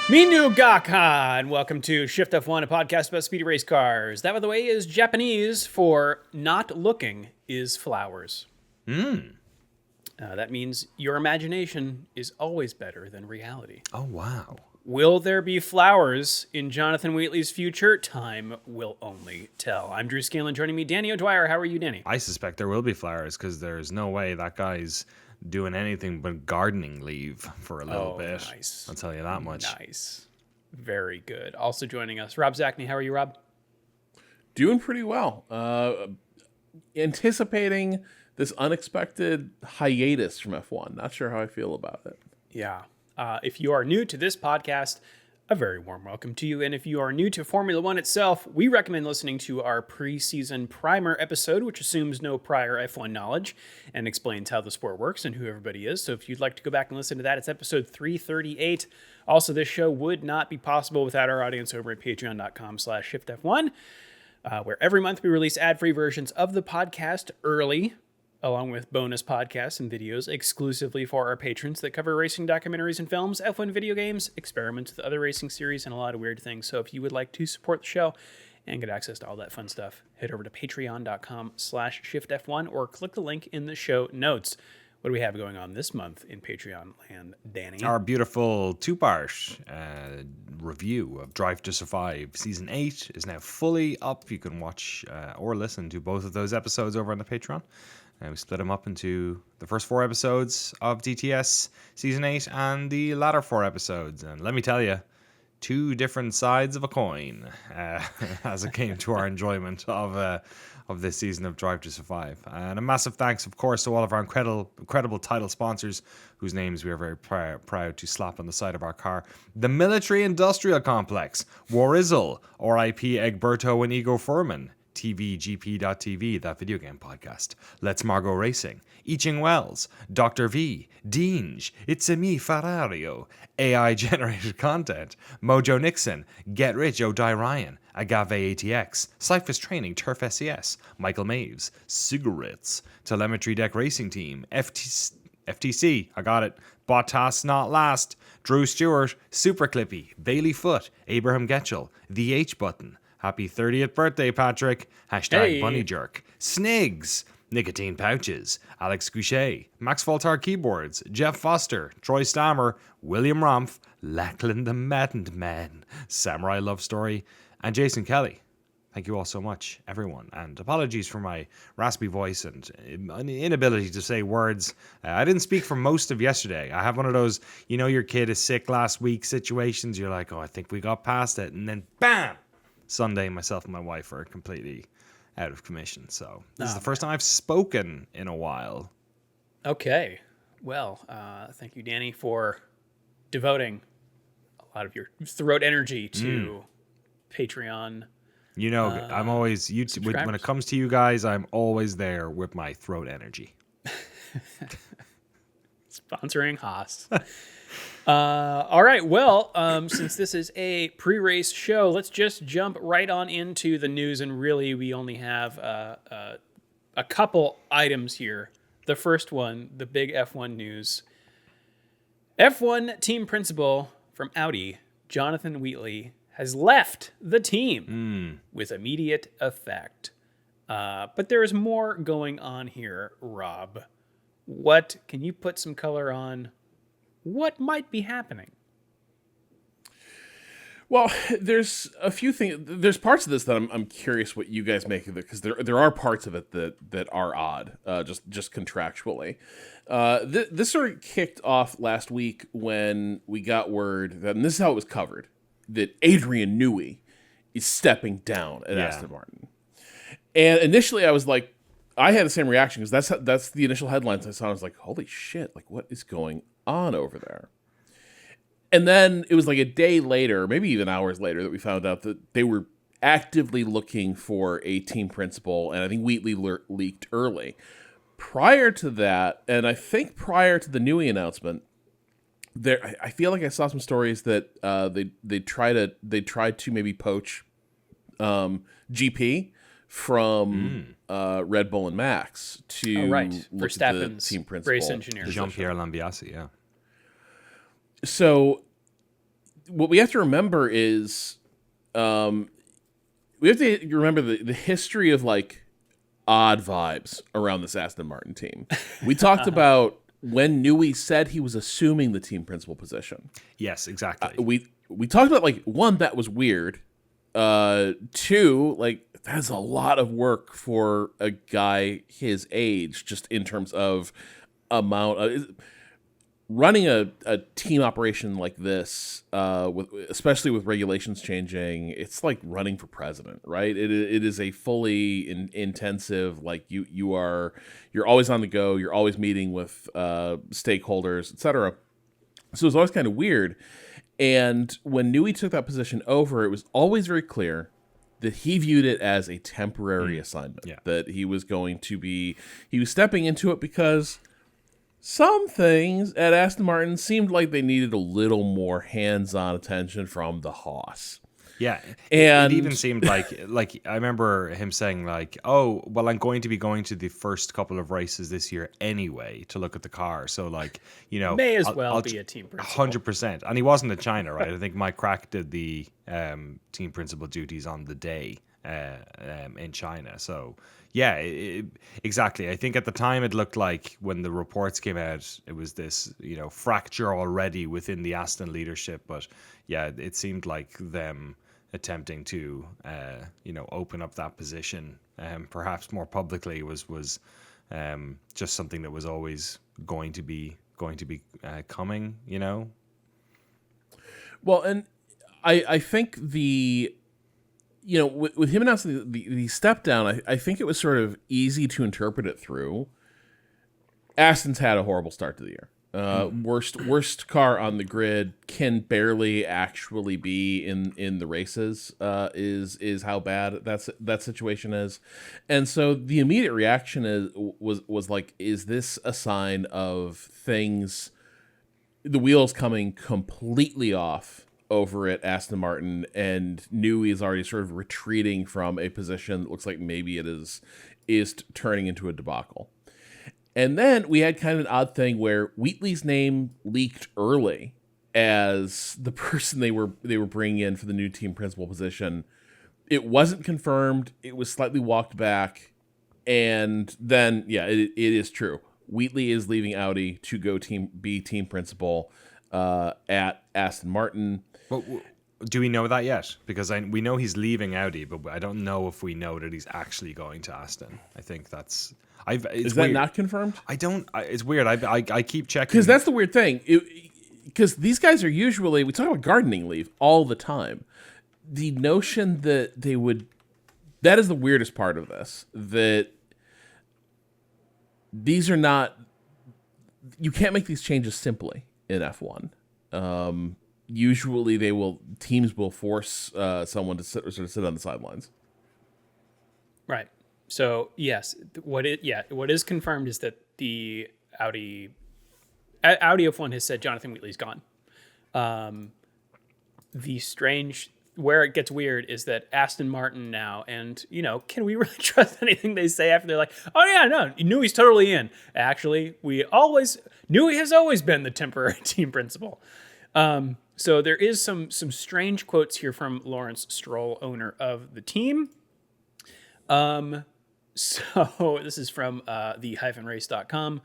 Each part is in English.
Minu Gaka, and welcome to Shift+F1, a podcast about speedy race cars. That, by the way, is Japanese for not looking is flowers. That means your imagination is always better than reality. Oh, wow. Will there be flowers in Jonathan Wheatley's future? Time will only tell. I'm Drew Scanlon. Joining me, Danny O'Dwyer. How are you, Danny? I suspect there will be flowers because there's no way that guy's doing anything but gardening leave for a little bit. Nice. I'll tell you that much. Nice. Very good. Also joining us, Rob Zachney. How are you, Rob? Doing pretty well. Anticipating this unexpected hiatus from F1. Not sure how I feel about it. Yeah. If you are new to this podcast, a very warm welcome to you. And if you are new to Formula One itself, we recommend listening to our preseason primer episode, which assumes no prior F1 knowledge and explains how the sport works and who everybody is. So if you'd like to go back and listen to that, it's episode 338. Also, this show would not be possible without our audience over at patreon.com/shiftf1, where every month we release ad-free versions of the podcast early, along with bonus podcasts and videos exclusively for our patrons that cover racing documentaries and films, F1 video games, experiments with other racing series, and a lot of weird things. So if you would like to support the show and get access to all that fun stuff, head over to patreon.com/shiftf1 or click the link in the show notes. What do we have going on this month in Patreon land, Danny? Our beautiful two-part review of Drive to Survive Season 8 is now fully up. You can watch or listen to both of those episodes over on the Patreon. We split them up into the first 4 episodes of DTS Season 8 and the latter 4 episodes. And let me tell you, 2 different sides of a coin as it came to our enjoyment of this season of Drive to Survive. And a massive thanks, of course, to all of our incredible title sponsors, whose names we are very proud to slap on the side of our car. The Military Industrial Complex, Warizzle, RIP Egberto and Ego Furman, TVGP.TV, that video game podcast, Let's Margo Racing, Eaching Wells, Dr. V, Deange, It's a Me Ferrario, AI generated content, Mojo Nixon, Get Rich O'Die Ryan, Agave ATX, Cyphers Training, Turf SES, Michael Maves, Cigarettes, Telemetry Deck Racing Team, FTC, I got it, Bottas Not Last, Drew Stewart, Super Clippy, Bailey Foot, Abraham Getchell, The H Button, Happy 30th birthday, Patrick. # Bunny Jerk. Snigs. Nicotine Pouches. Alex Goucher. Max Voltar Keyboards. Jeff Foster. Troy Stammer. William Rumpf. Lachlan the Maddened Man. Samurai Love Story. And Jason Kelly. Thank you all so much, everyone. And apologies for my raspy voice and inability to say words. I didn't speak for most of yesterday. I have one of those, your kid is sick last week situations. You're like, oh, I think we got past it. And then, bam! Sunday, myself and my wife are completely out of commission. So this is the first time I've spoken in a while. Okay. Well, thank you, Danny, for devoting a lot of your throat energy to Patreon. I'm always, when it comes to you guys, I'm always there with my throat energy. Sponsoring Haas. All right, well, since this is a pre-race show, let's just jump right on into the news. And really, we only have a couple items here. The first one, the big F1 news. F1 team principal from Audi, Jonathan Wheatley, has left the team with immediate effect. But there is more going on here, Rob. Can you put some color on what might be happening? Well, there's a few things. There's parts of this that I'm curious what you guys make of it, because there are parts of it that are odd, just contractually. This sort of kicked off last week when we got word that, and this is how it was covered, that Adrian Newey is stepping down at Aston Martin. And initially, I was like, I had the same reaction, because that's the initial headlines I saw. I was like, holy shit! Like, what is going on over there? And then it was like a day later, maybe even hours later, that we found out that they were actively looking for a team principal, and I think Wheatley leaked early. Prior to that, and I think prior to the Newey announcement, I feel like I saw some stories that they tried to maybe poach GP from Red Bull and Max to look at the team principal, race engineer, Jean-Pierre Lambiase. Yeah. So what we have to remember is, we have to remember the history of like odd vibes around this Aston Martin team. We talked about when Newey said he was assuming the team principal position. Yes, exactly. We talked about, like, one, that was weird. Two, like, that's a lot of work for a guy his age, just in terms of amount. Running a team operation like this, especially with regulations changing, it's like running for president, right? It is a fully intensive, like, you're always on the go, you're always meeting with stakeholders, etc. So it's always kind of weird. And when Newey took that position over, it was always very clear that he viewed it as a temporary assignment. Yeah. That he was stepping into it because some things at Aston Martin seemed like they needed a little more hands-on attention from the Haas. Yeah, And it even seemed like I remember him saying like, "Oh, well, I'm going to be going to the first couple of races this year anyway to look at the car, so like, you know, May as well be a team principal. 100%." And he wasn't in China, right? I think Mike Crack did the team principal duties on the day in China. So yeah, exactly. I think at the time it looked like when the reports came out, it was this, you know, fracture already within the Aston leadership. But yeah, it seemed like them attempting to, you know, open up that position, perhaps more publicly, was just something that was always going to be coming, you know. Well, and I think with him announcing the step down, I think it was sort of easy to interpret it through. Aston's had a horrible start to the year. Worst car on the grid, can barely actually be in the races. Is how bad that situation is, and so the immediate reaction was like, is this a sign of things, the wheels coming completely off over at Aston Martin, and Newey is already sort of retreating from a position that looks like maybe it is turning into a debacle. And then we had kind of an odd thing where Wheatley's name leaked early as the person they were bringing in for the new team principal position. It wasn't confirmed. It was slightly walked back. And then, yeah, it is true. Wheatley is leaving Audi to go be team principal at Aston Martin. Well, do we know that yet? Because we know he's leaving Audi, but I don't know if we know that he's actually going to Aston. I think that's... Is that not confirmed? I don't... it's weird. I keep checking. Because that's the weird thing. Because these guys are usually... We talk about gardening leave all the time. The notion that they would... That is the weirdest part of this. That these are not... You can't make these changes simply in F1. Usually teams will force someone to sit on the sidelines. Right. So yes, what is confirmed is that the Audi F1 has said Jonathan Wheatley's gone. The strange, where it gets weird, is that Aston Martin now, and you know, can we really trust anything they say after they're like, oh yeah, no, Newey's totally in. Actually, Newey has always been the temporary team principal. So there is some strange quotes here from Lawrence Stroll, owner of the team. So this is from the-race.com.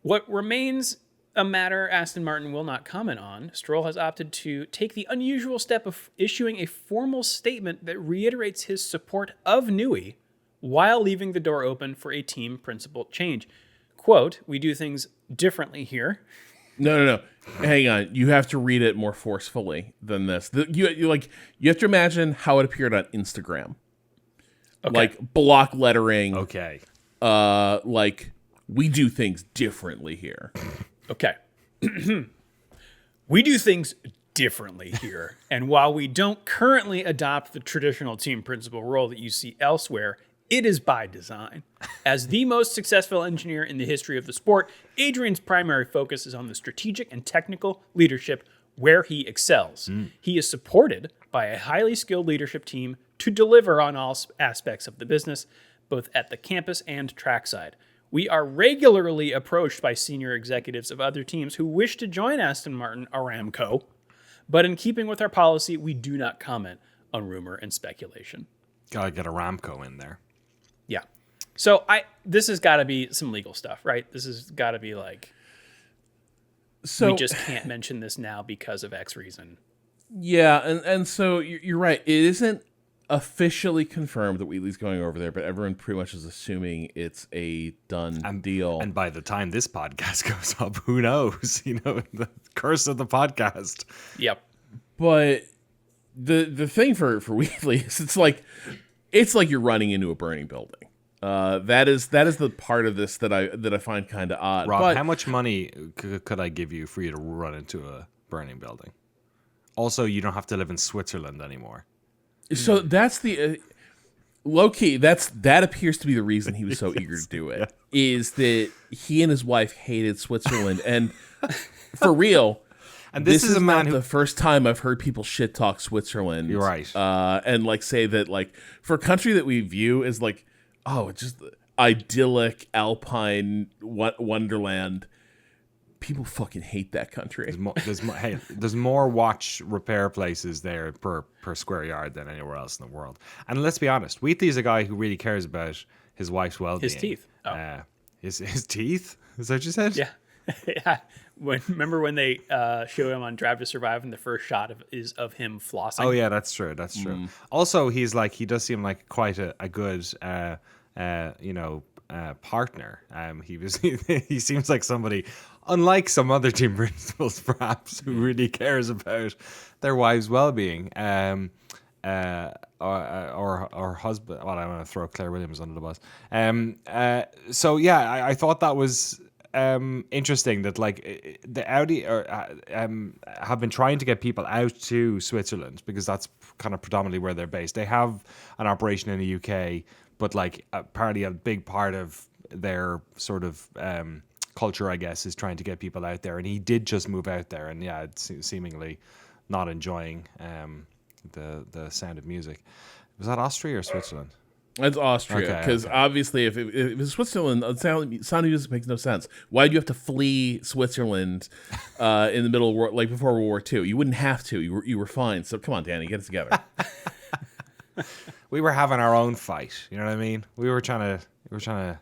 What remains a matter Aston Martin will not comment on, Stroll has opted to take the unusual step of issuing a formal statement that reiterates his support of Newey while leaving the door open for a team principal change. Quote, "We do things differently here." No. Hang on. You have to read it more forcefully than this. You have to imagine how it appeared on Instagram. Okay. Like block lettering. Okay. Like, we do things differently here. Okay. We do things differently here. And while we don't currently adopt the traditional team principal role that you see elsewhere, it is by design. As the most successful engineer in the history of the sport, Adrian's primary focus is on the strategic and technical leadership where he excels. He is supported by a highly skilled leadership team to deliver on all aspects of the business, both at the campus and trackside. We are regularly approached by senior executives of other teams who wish to join Aston Martin, Aramco, But in keeping with our policy, we do not comment on rumor and speculation. Gotta get a Ramco in there. Yeah. So this has got to be some legal stuff, right? This has got to be like, we just can't mention this now because of X reason. Yeah, and so you're right. It isn't officially confirmed that Wheatley's going over there, but everyone pretty much is assuming it's a done deal. And by the time this podcast goes up, who knows? The curse of the podcast. Yep. But the thing for Wheatley is it's like you're running into a burning building. That is the part of this that I find kind of odd. Rob, but how much money could I give you for you to run into a burning building? Also, you don't have to live in Switzerland anymore. So that's the low key. That appears to be the reason he was so eager to do it. Yeah. Is that he and his wife hated Switzerland, and for real. And this is a man not the first time I've heard people shit talk Switzerland. You're right. And like say that like for a country that we view as like, oh, it's just idyllic alpine wonderland. People fucking hate that country. There's more watch repair places there per square yard than anywhere else in the world. And let's be honest, Wheatley's a guy who really cares about his wife's well-being. His teeth. Oh. His teeth? Is that what you said? Yeah. Yeah. Remember when they show him on Drive to Survive and the first shot is of him flossing? Oh yeah, that's true. That's true. Also, he does seem like quite a good partner. He seems like somebody, unlike some other team principals, perhaps, who really cares about their wives' well-being. Or husband. Well, I want to throw Claire Williams under the bus. So yeah, I thought that was interesting that like the Audi have been trying to get people out to Switzerland because that's kind of predominantly where they're based. They have an operation in the UK, but like apparently a big part of their sort of culture, I guess, is trying to get people out there. And he did just move out there, and yeah, seemingly not enjoying the sound of music. Was that Austria or Switzerland? It's Austria, because obviously if it was Switzerland, sound of music makes no sense. Why do you have to flee Switzerland in the middle of war, like before World War II? You wouldn't have to. You were fine. So come on, Danny, get it together. We were having our own fight. You know what I mean? We were trying to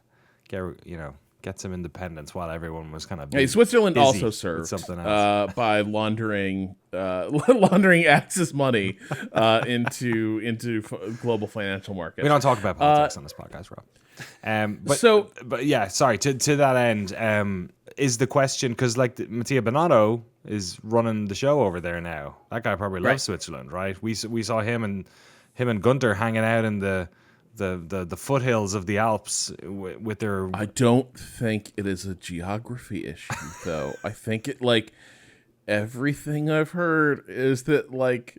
get some independence while everyone was kind of busy. Hey, Switzerland also served something else by laundering Axis money into global financial markets. We don't talk about politics on this podcast, Rob. But yeah, sorry. To that end, is the question, because like Mattia Bonanno is running the show over there now. That guy probably loves Switzerland, right? We saw him and Gunter hanging out in the foothills of the Alps with their... I don't think it is a geography issue, though. I think it, like, everything I've heard is that, like,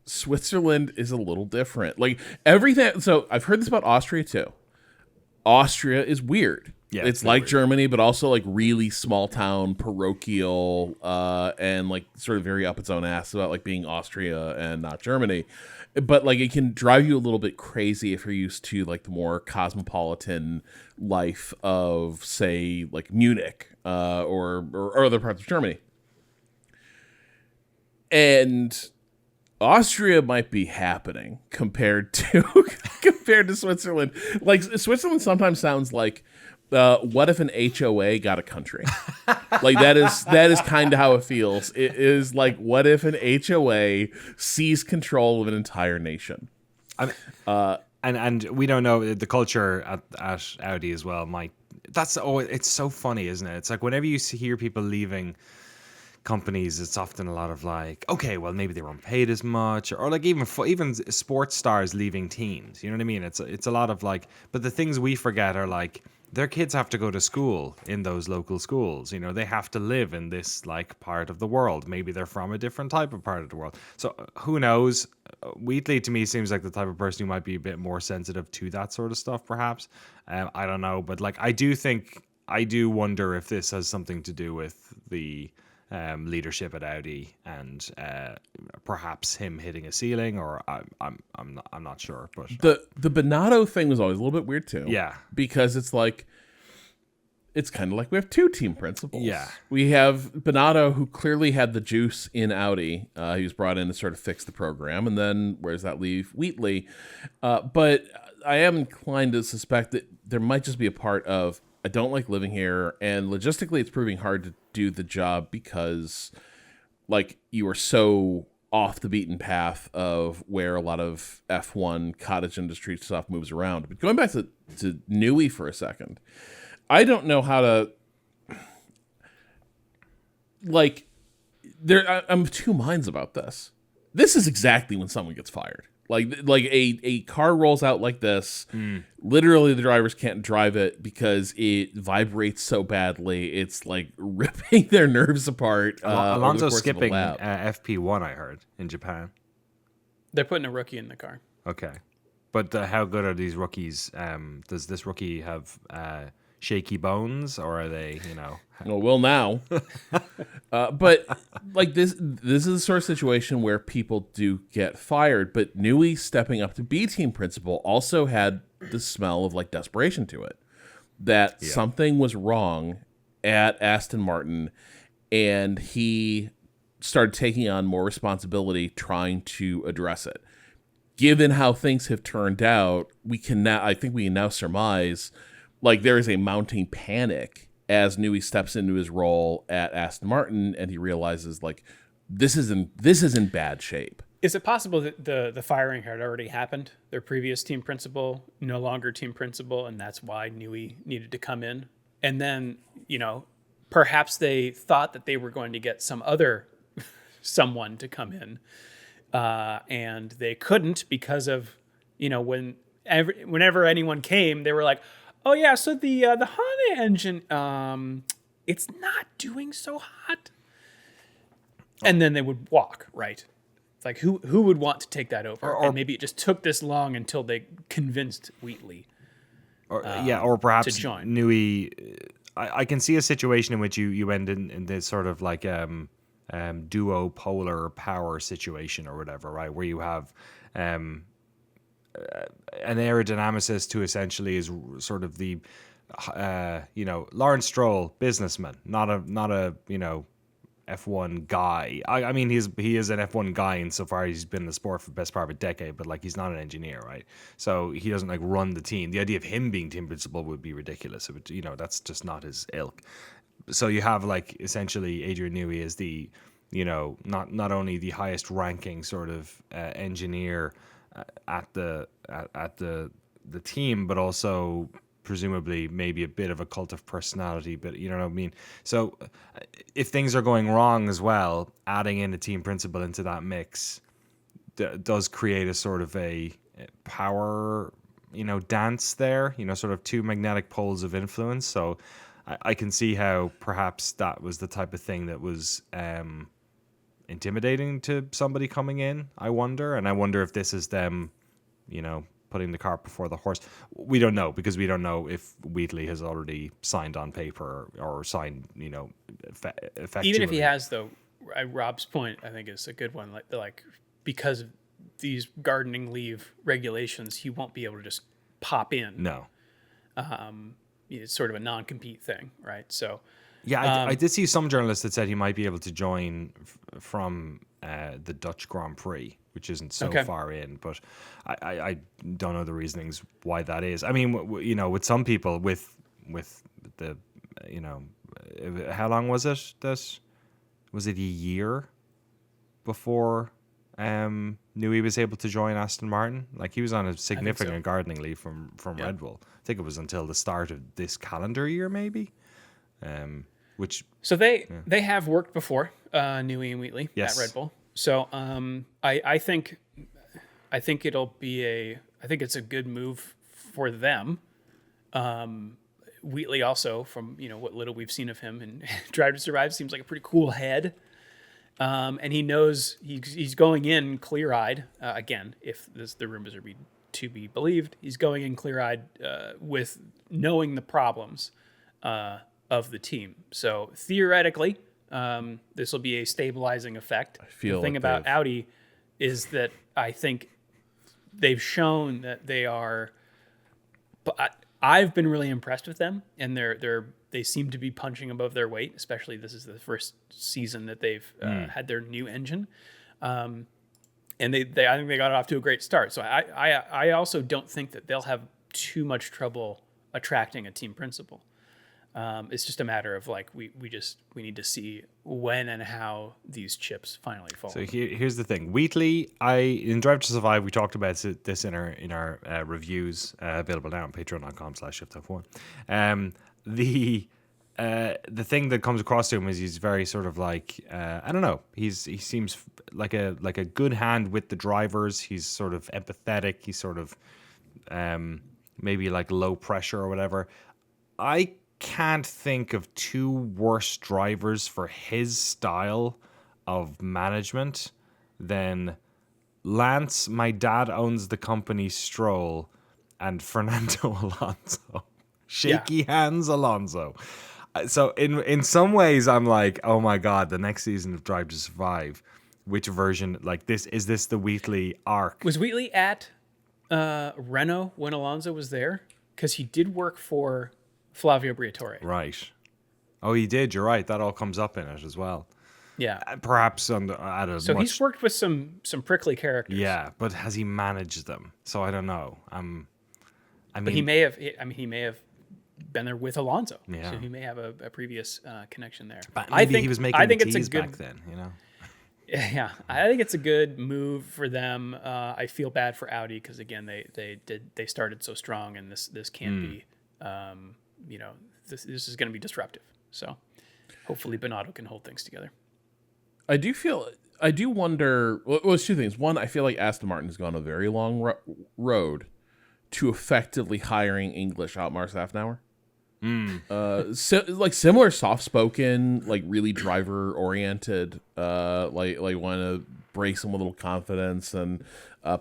Switzerland is a little different. Like, everything... So, I've heard this about Austria, too. Austria is weird. Yeah, it's like weird. Germany, but also, like, really small-town, parochial, and, like, sort of very up its own ass about, like, being Austria and not Germany. But like it can drive you a little bit crazy if you're used to like the more cosmopolitan life of, say, like Munich or other parts of Germany. And Austria might be happening compared to Switzerland. Like Switzerland sometimes sounds like what if an HOA got a country? Like that is kind of how it feels. It is like, what if an HOA seized control of an entire nation? And we don't know the culture at Audi as well. It's so funny, isn't it? It's like whenever you hear people leaving companies, it's often a lot of like, okay, well maybe they weren't paid as much, or like even sports stars leaving teams. You know what I mean? It's a lot of like, but the things we forget are like, their kids have to go to school in those local schools. You know, they have to live in this like part of the world. Maybe they're from a different type of part of the world. So who knows? Wheatley to me seems like the type of person who might be a bit more sensitive to that sort of stuff, perhaps. I don't know, but like I do wonder if this has something to do with the leadership at Audi and perhaps him hitting a ceiling, or I'm not sure. But the Bonanno thing was always a little bit weird too. Yeah, because it's like it's kind of like we have two team principals. Yeah. We have Binotto, who clearly had the juice in Audi. He was brought in to sort of fix the program. And then where does that leave Wheatley? But I am inclined to suspect that there might just be a part of, I don't like living here. And logistically, it's proving hard to do the job because, like, you are so off the beaten path of where a lot of F1 cottage industry stuff moves around. But going back to Newey for a second, I don't know how to, like, I'm of two minds about this. This is exactly when someone gets fired. Like a car rolls out like this. Literally, the drivers can't drive it because it vibrates so badly. It's like ripping their nerves apart. Alonso's skipping FP1, I heard, in Japan. They're putting a rookie in the car. Okay. But how good are these rookies? Does this rookie have shaky bones, or are they, Well, now. But like this is the sort of situation where people do get fired. But Newey stepping up to be team principal also had the smell of like desperation to it, that something was wrong at Aston Martin, and he started taking on more responsibility trying to address it. Given how things have turned out, I think we can now surmise, like, there is a mounting panic as Newey steps into his role at Aston Martin, and he realizes, like, this is in bad shape. Is it possible that the firing had already happened? Their previous team principal, no longer team principal, and that's why Newey needed to come in? And then, perhaps they thought that they were going to get someone to come in, and they couldn't because of, whenever anyone came, they were like, oh yeah, so the Honda engine, it's not doing so hot. And then they would walk, right? It's like, who would want to take that over? And maybe it just took this long until they convinced Wheatley. Or perhaps to join. Newey. I can see a situation in which you end in this sort of like duo polar power situation or whatever, right? Where you have an aerodynamicist who essentially is sort of the Lawrence Stroll businessman, not a F1 guy. I mean, he is an F1 guy insofar as he's been in the sport for the best part of a decade, but like, he's not an engineer, right? So he doesn't like run the team. The idea of him being team principal would be ridiculous. It would, that's just not his ilk. So you have like essentially Adrian Newey as the, not only the highest ranking sort of engineer at the team, but also presumably maybe a bit of a cult of personality, but you know what I mean? So if things are going wrong as well, adding in a team principal into that mix does create a sort of a power, dance there, sort of two magnetic poles of influence. So I can see how perhaps that was the type of thing that was intimidating to somebody coming in, I wonder. And I wonder if this is them, putting the cart before the horse. We don't know, because we don't know if Wheatley has already signed on paper or signed, effectively. Even if he has, though, Rob's point, I think, is a good one. Like because of these gardening leave regulations, he won't be able to just pop in. No. It's sort of a non-compete thing, right? So, yeah, I did see some journalists that said he might be able to join from the Dutch Grand Prix, which isn't so far in, but I don't know the reasonings why that is. I mean, with some people, with the, how long was it? Was it a year before Newey was able to join Aston Martin? Like, he was on a significant gardening leave from Red Bull. I think it was until the start of this calendar year, maybe. So they have worked before, Newey and Wheatley at Red Bull. So I think it'll be I think it's a good move for them. Wheatley also, from what little we've seen of him in Drive to Survive, seems like a pretty cool head. And he knows he's going in clear-eyed. Again, if the rumors are to be believed, he's going in clear-eyed with knowing the problems of the team. So theoretically, this will be a stabilizing effect. The thing about Audi is that I think they've shown that they are. I've been really impressed with them, and they seem to be punching above their weight. Especially this is the first season that they've had their new engine, and they I think they got off to a great start. So I also don't think that they'll have too much trouble attracting a team principal. It's just a matter of like we need to see when and how these chips finally fall. So here's the thing. Wheatley, in Drive to Survive, we talked about this in our reviews, available now on patreon.com/Shift+F1. The thing that comes across to him is he's very sort of like I don't know. He seems like a good hand with the drivers. He's sort of empathetic. He's sort of maybe like low pressure or whatever. I can't think of two worse drivers for his style of management than Lance, my dad owns the company Stroll, and Fernando Alonso. Shaky hands Alonso. So in some ways I'm like, oh my God, the next season of Drive to Survive, which version, like this, is this the Wheatley arc? Was Wheatley at Renault when Alonso was there? Because he did work for Flavio Briatore. Right. Oh, he did. You're right. That all comes up in it as well. Yeah. Perhaps He's worked with some prickly characters. Yeah, but has he managed them? So I don't know. But he may have been there with Alonso. Yeah. So he may have a previous connection there. But maybe he was making the teas back then, Yeah, I think it's a good move for them. I feel bad for Audi because again they started so strong, and this can be this is going to be disruptive. So hopefully Binotto can hold things together. I do wonder. Well, it's two things. One, I feel like Aston Martin has gone a very long road to effectively hiring English Otmar Safnauer. Like similar soft-spoken, like really driver-oriented, like want to break some with a little confidence and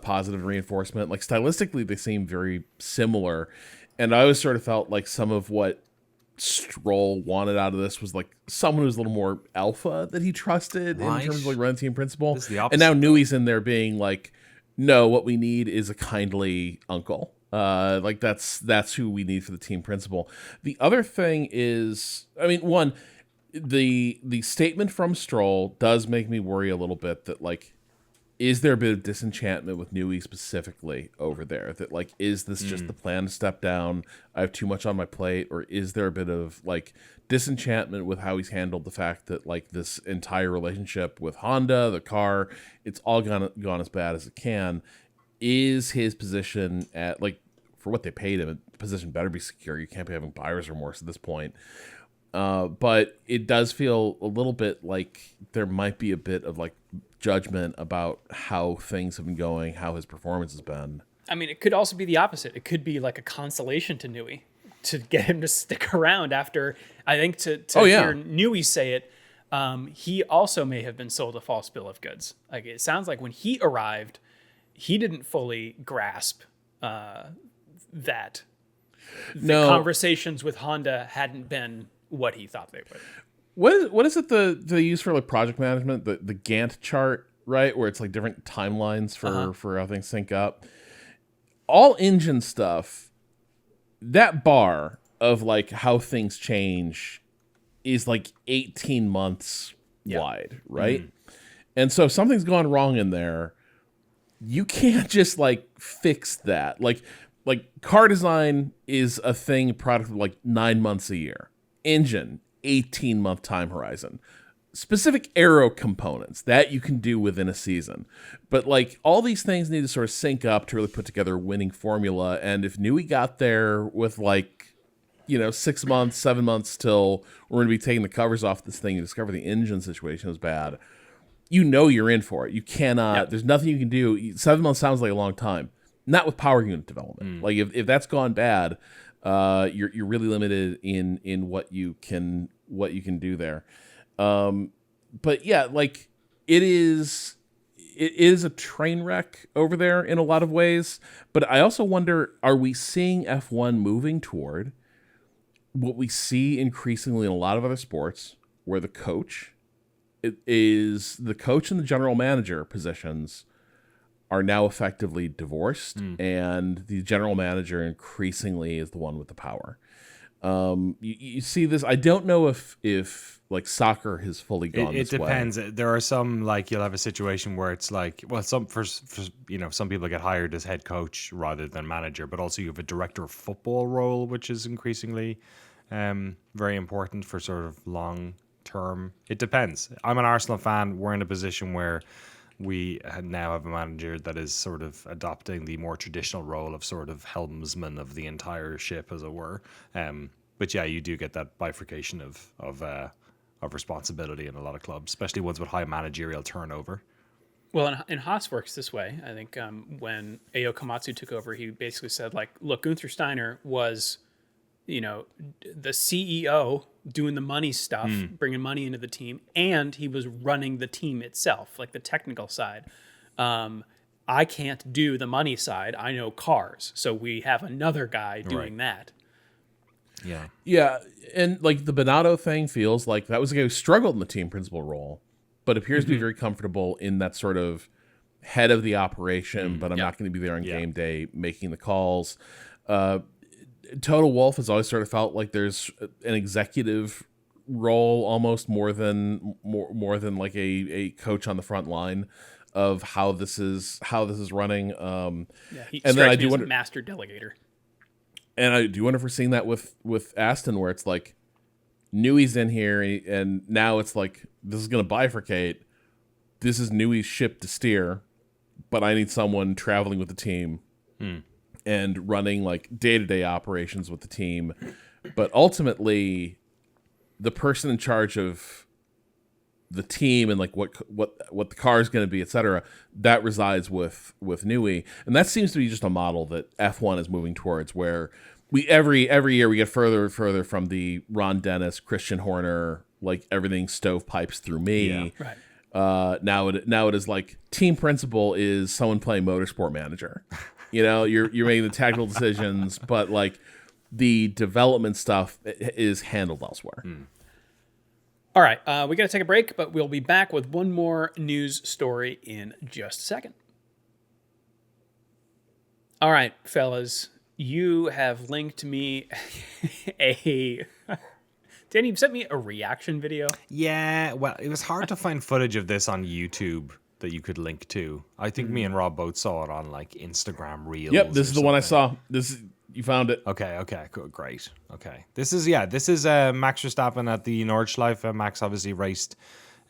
positive reinforcement. Like stylistically, they seem very similar, and I always sort of felt like some of what Stroll wanted out of this was like someone who's a little more alpha that he trusted in terms of like running team principal. And now Newey's in there being like, no, what we need is a kindly uncle. Like that's who we need for the team principal. The other thing is, I mean, one, the statement from Stroll does make me worry a little bit that like, is there a bit of disenchantment with Newey specifically over there? That like, is this just the plan to step down? I have too much on my plate, or is there a bit of like disenchantment with how he's handled the fact that like this entire relationship with Honda, the car, it's all gone as bad as it can? Is his position at like for what they paid him, the position better be secure. You can't be having buyer's remorse at this point. But it does feel a little bit like there might be a bit of like judgment about how things have been going, how his performance has been. I mean, it could also be the opposite. It could be like a consolation to Newey to get him to stick around after, I think to hear Newey say it, he also may have been sold a false bill of goods. Like it sounds like when he arrived, he didn't fully grasp that the conversations with Honda hadn't been what he thought they would. What is it they use for like project management? The Gantt chart, right? Where it's like different timelines for how things sync up. All engine stuff, that bar of like how things change is like 18 months wide, right? And so if something's gone wrong in there, you can't just like fix that. Like car design is a thing product of like 9 months a year. Engine, 18-month time horizon. Specific aero components that you can do within a season. But like all these things need to sort of sync up to really put together a winning formula. And if Newey got there with like, 6 months, 7 months till we're going to be taking the covers off this thing and discover the engine situation is bad, you're in for it. You cannot, there's nothing you can do. 7 months sounds like a long time. Not with power unit development. Like if that's gone bad, you're really limited in what you can do there. But yeah, like it is a train wreck over there in a lot of ways. But I also wonder, are we seeing F1 moving toward what we see increasingly in a lot of other sports, where the coach and the general manager positions are now effectively divorced, and the general manager increasingly is the one with the power. You see this. I don't know if like soccer has fully gone It this way. depends. There are some, like, you'll have a situation where it's like, well, some for some people get hired as head coach rather than manager, but also you have a director of football role, which is increasingly very important for sort of long term. It depends. I'm an Arsenal fan. We're in a position where we now have a manager that is sort of adopting the more traditional role of sort of helmsman of the entire ship, as it were. But yeah, you do get that bifurcation of responsibility in a lot of clubs, especially ones with high managerial turnover. Well, in Haas works this way. I think when Ayo Komatsu took over, he basically said, like, look, Gunther Steiner was, the CEO doing the money stuff, bringing money into the team, and he was running the team itself, like the technical side. I can't do the money side. I know cars. So we have another guy doing that. Yeah, and like the Bonato thing feels like that was a guy who struggled in the team principal role, but appears to be very comfortable in that sort of head of the operation, but I'm not going to be there on game day making the calls. Total Wolf has always sort of felt like there's an executive role almost more than like a coach on the front line of how this is running. He and then I do as wonder, a master delegator. and I do wonder if we're seeing that with Aston, where it's like Newey's in here, and now it's like this is going to bifurcate. This is Newey's ship to steer, but I need someone traveling with the team. And running like day-to-day operations with the team. But ultimately, the person in charge of the team and like what the car is going to be, etc., that resides with Newey. And that seems to be just a model that F1 is moving towards, where we every year we get further and further from the Ron Dennis, Christian Horner, like everything stovepipes through me. Yeah. Right. Now it is like team principal is someone playing Motorsport Manager. You're making the tactical decisions, but like the development stuff is handled elsewhere. All right. We got to take a break, but we'll be back with one more news story in just a second. All right, fellas, you have linked me Danny, you sent me a reaction video. Yeah, well, it was hard to find footage of this on YouTube that you could link to. I think me and Rob both saw it on like Instagram Reels. Yep, this is the one I saw. You found it. Okay, cool, great. Okay, this is Max Verstappen at the Nordschleife. Max obviously raced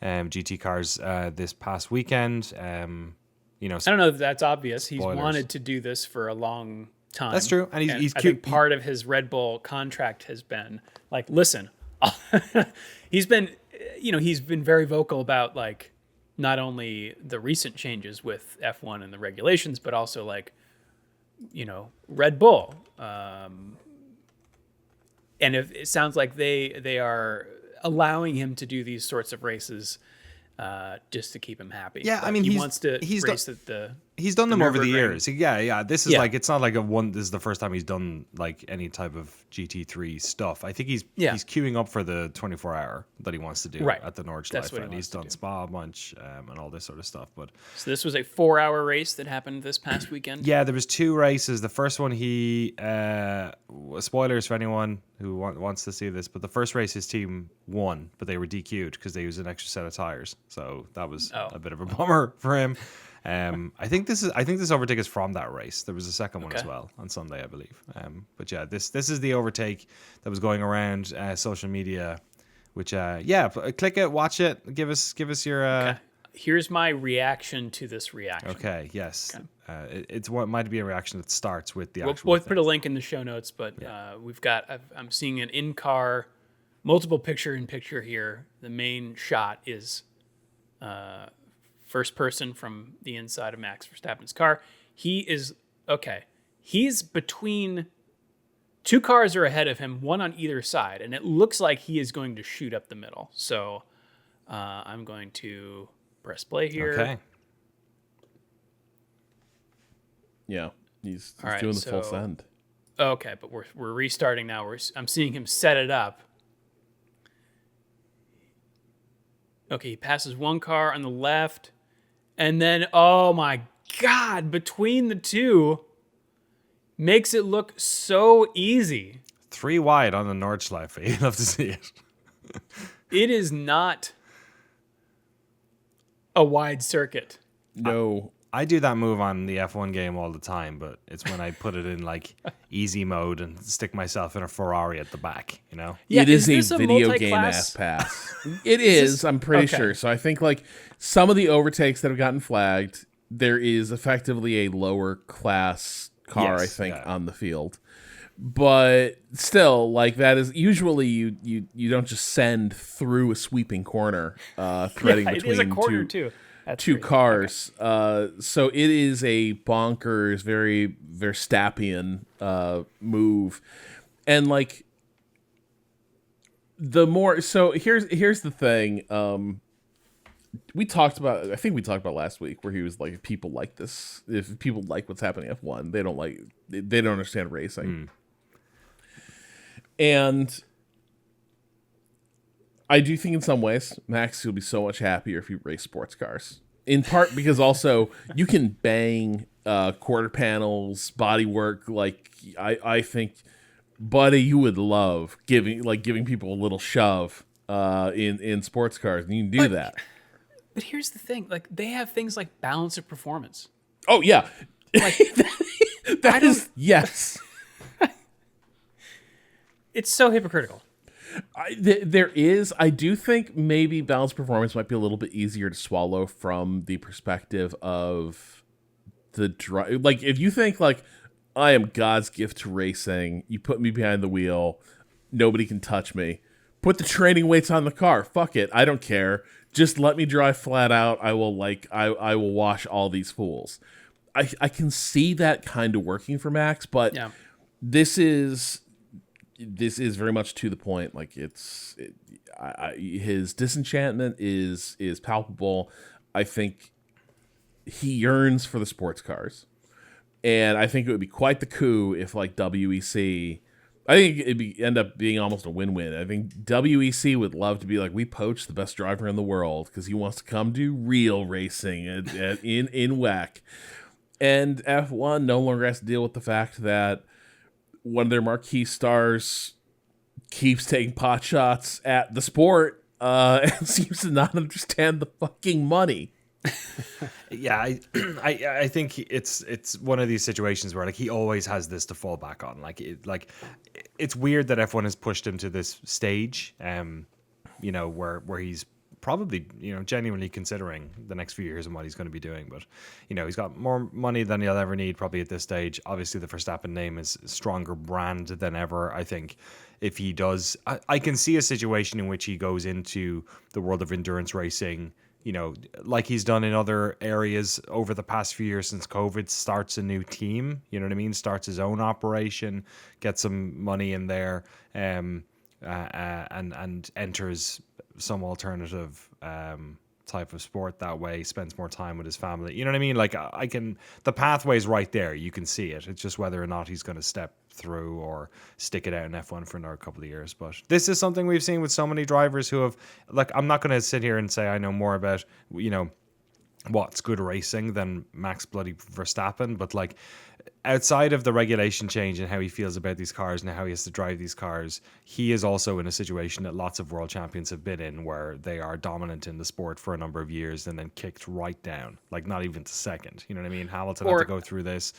GT cars this past weekend. I don't know if that's obvious. He's Spoilers. wanted to do this for a long time. That's true, and he's I cute. think part of his Red Bull contract has been like, listen, he's been very vocal about like not only the recent changes with F1 and the regulations, but also like, Red Bull. And it sounds like they are allowing him to do these sorts of races just to keep him happy. Yeah, But I mean, he wants to race at the. He's done them over the Nürburgring. years. Yeah. This is Yeah. like, it's not like this is the first time he's done like any type of GT3 stuff. I think he's queuing up for the 24-hour that he wants to do at the Nordschleife. That's what he and wants he's to done do. Spa a bunch and all this sort of stuff. But So this was a 4-hour race that happened this past weekend. yeah, there was 2 races. The first one, spoilers for anyone who wants to see this, but the first race his team won, but they were DQ'd because they used an extra set of tires. So that was a bit of a bummer for him. I think this overtake is from that race. There was a second one as well on Sunday, I believe. But yeah, this is the overtake that was going around social media. Which click it, watch it, give us your. Okay. Here's my reaction to this reaction. Okay. Yes. Okay. It's what might be a reaction that starts with the actual. We'll put a link in the show notes, but we've got. I'm seeing an in-car, multiple picture-in-picture here. The main shot is. First person from the inside of Max Verstappen's car. He's between 2 cars are ahead of him, one on either side, and it looks like he is going to shoot up the middle. So I'm going to press play here. Okay. Yeah, he's doing the full send. Okay, but we're restarting now. I'm seeing him set it up. Okay, he passes one car on the left. And then, oh my God, between the two makes it look so easy. 3 wide on the Nordschleife. You'd love to see it. It is not a wide circuit. No. I do that move on the F1 game all the time, but it's when I put it in like easy mode and stick myself in a Ferrari at the back, you know? Yeah, it is this a video multi-class? game ass pass. It is, I'm pretty okay. sure. So I think like some of the overtakes that have gotten flagged, there is effectively a lower class car, Yes, I think, yeah. on the field. But still, like that is usually you don't just send through a sweeping corner, threading Yeah, between it is a corner two. too. That's Two crazy. cars. So it is a bonkers, very Verstappian move. And like the more so here's the thing. I think we talked about last week where he was like, if people like this, if people like what's happening in F1, they don't understand racing. And I do think in some ways Max will be so much happier if he raced sports cars. In part because also you can bang quarter panels, bodywork. Like I think, buddy, you would love giving people a little shove in sports cars, and you can do that. But here's the thing: like they have things like balance of performance. Oh yeah, Like that is yes. it's so hypocritical. I do think maybe balanced performance might be a little bit easier to swallow from the perspective of the drive. Like if you think like I am God's gift to racing, you put me behind the wheel, nobody can touch me. Put the training weights on the car. Fuck it, I don't care. Just let me drive flat out. I will wash all these fools. I can see that kind of working for Max, but Yeah. this is very much to the point. Like his disenchantment is palpable. I think he yearns for the sports cars, and I think it would be quite the coup if like WEC. I think end up being almost a win-win. I think WEC would love to be like, we poached the best driver in the world because he wants to come do real racing in WEC, and F1 no longer has to deal with the fact that one of their marquee stars keeps taking pot shots at the sport and seems to not understand the fucking money. Yeah, I think it's one of these situations where like he always has this to fall back on. It's weird that F1 has pushed him to this stage, you know, where he's probably, you know, genuinely considering the next few years and what he's going to be doing. But, you know, he's got more money than he'll ever need probably at this stage. Obviously, the Verstappen name is a stronger brand than ever. I think if he does, I can see a situation in which he goes into the world of endurance racing, you know, like he's done in other areas over the past few years since COVID, starts a new team, you know what I mean? Starts his own operation, gets some money in there, and enters some alternative type of sport that way, spends more time with his family. You know what I mean? Like the pathway's right there. You can see it. It's just whether or not he's going to step through or stick it out in F1 for another couple of years. But this is something we've seen with so many drivers who have, like, I'm not going to sit here and say I know more about, you know, what's good racing than Max bloody Verstappen, but like outside of the regulation change and how he feels about these cars and how he has to drive these cars, he is also in a situation that lots of world champions have been in, where they are dominant in the sport for a number of years and then kicked right down, like not even to second. You know what I mean? Hamilton had to go through this.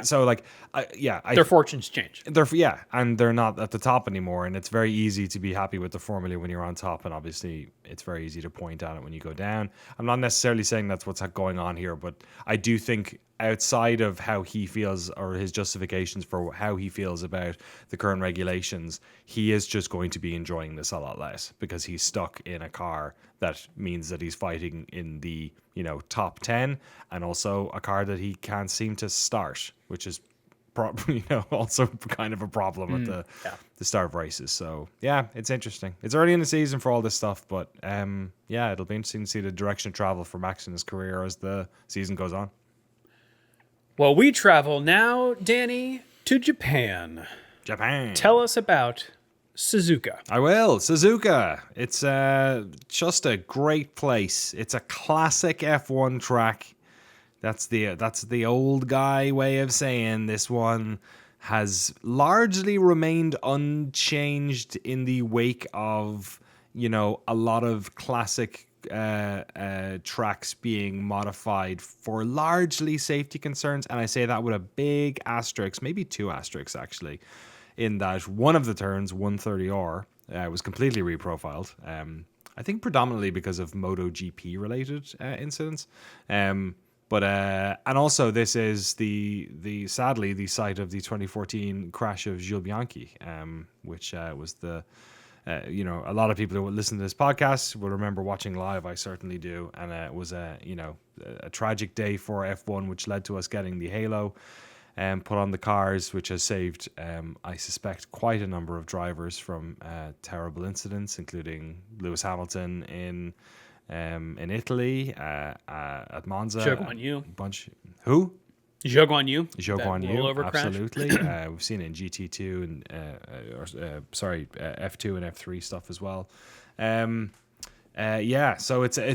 So like, Their fortunes change. And they're not at the top anymore, and it's very easy to be happy with the formula when you're on top, and obviously it's very easy to point at it when you go down. I'm not necessarily saying that's what's going on here, but I do think outside of how he feels or his justifications for how he feels about the current regulations, he is just going to be enjoying this a lot less because he's stuck in a car that means that he's fighting in the, you know, top 10, and also a car that he can't seem to start, which is probably, you know, also kind of a problem at the start of races. So yeah, it's interesting. It's early in the season for all this stuff, but yeah, it'll be interesting to see the direction of travel for Max in his career as the season goes on. Well, we travel now, Danny, to Japan. Tell us about Suzuka. I will. Suzuka. It's just a great place. It's a classic F1 track. That's the old guy way of saying this one has largely remained unchanged in the wake of, a lot of classic tracks being modified for largely safety concerns. And I say that with a big asterisk, maybe two asterisks actually, in that one of the turns, 130R, was completely reprofiled. I think predominantly because of MotoGP related incidents. And also this is the sadly the site of the 2014 crash of Jules Bianchi, which was a lot of people who listen to this podcast will remember watching live. I certainly do, and it was a tragic day for F1, which led to us getting the halo put on the cars, which has saved, I suspect, quite a number of drivers from terrible incidents, including Lewis Hamilton in Italy, at Monza. Zhou Guan Yu. Who? Zhou Guan Yu. Zhou Guan Yu, absolutely. We've seen it in GT2 and F2 and F3 stuff as well. So it's a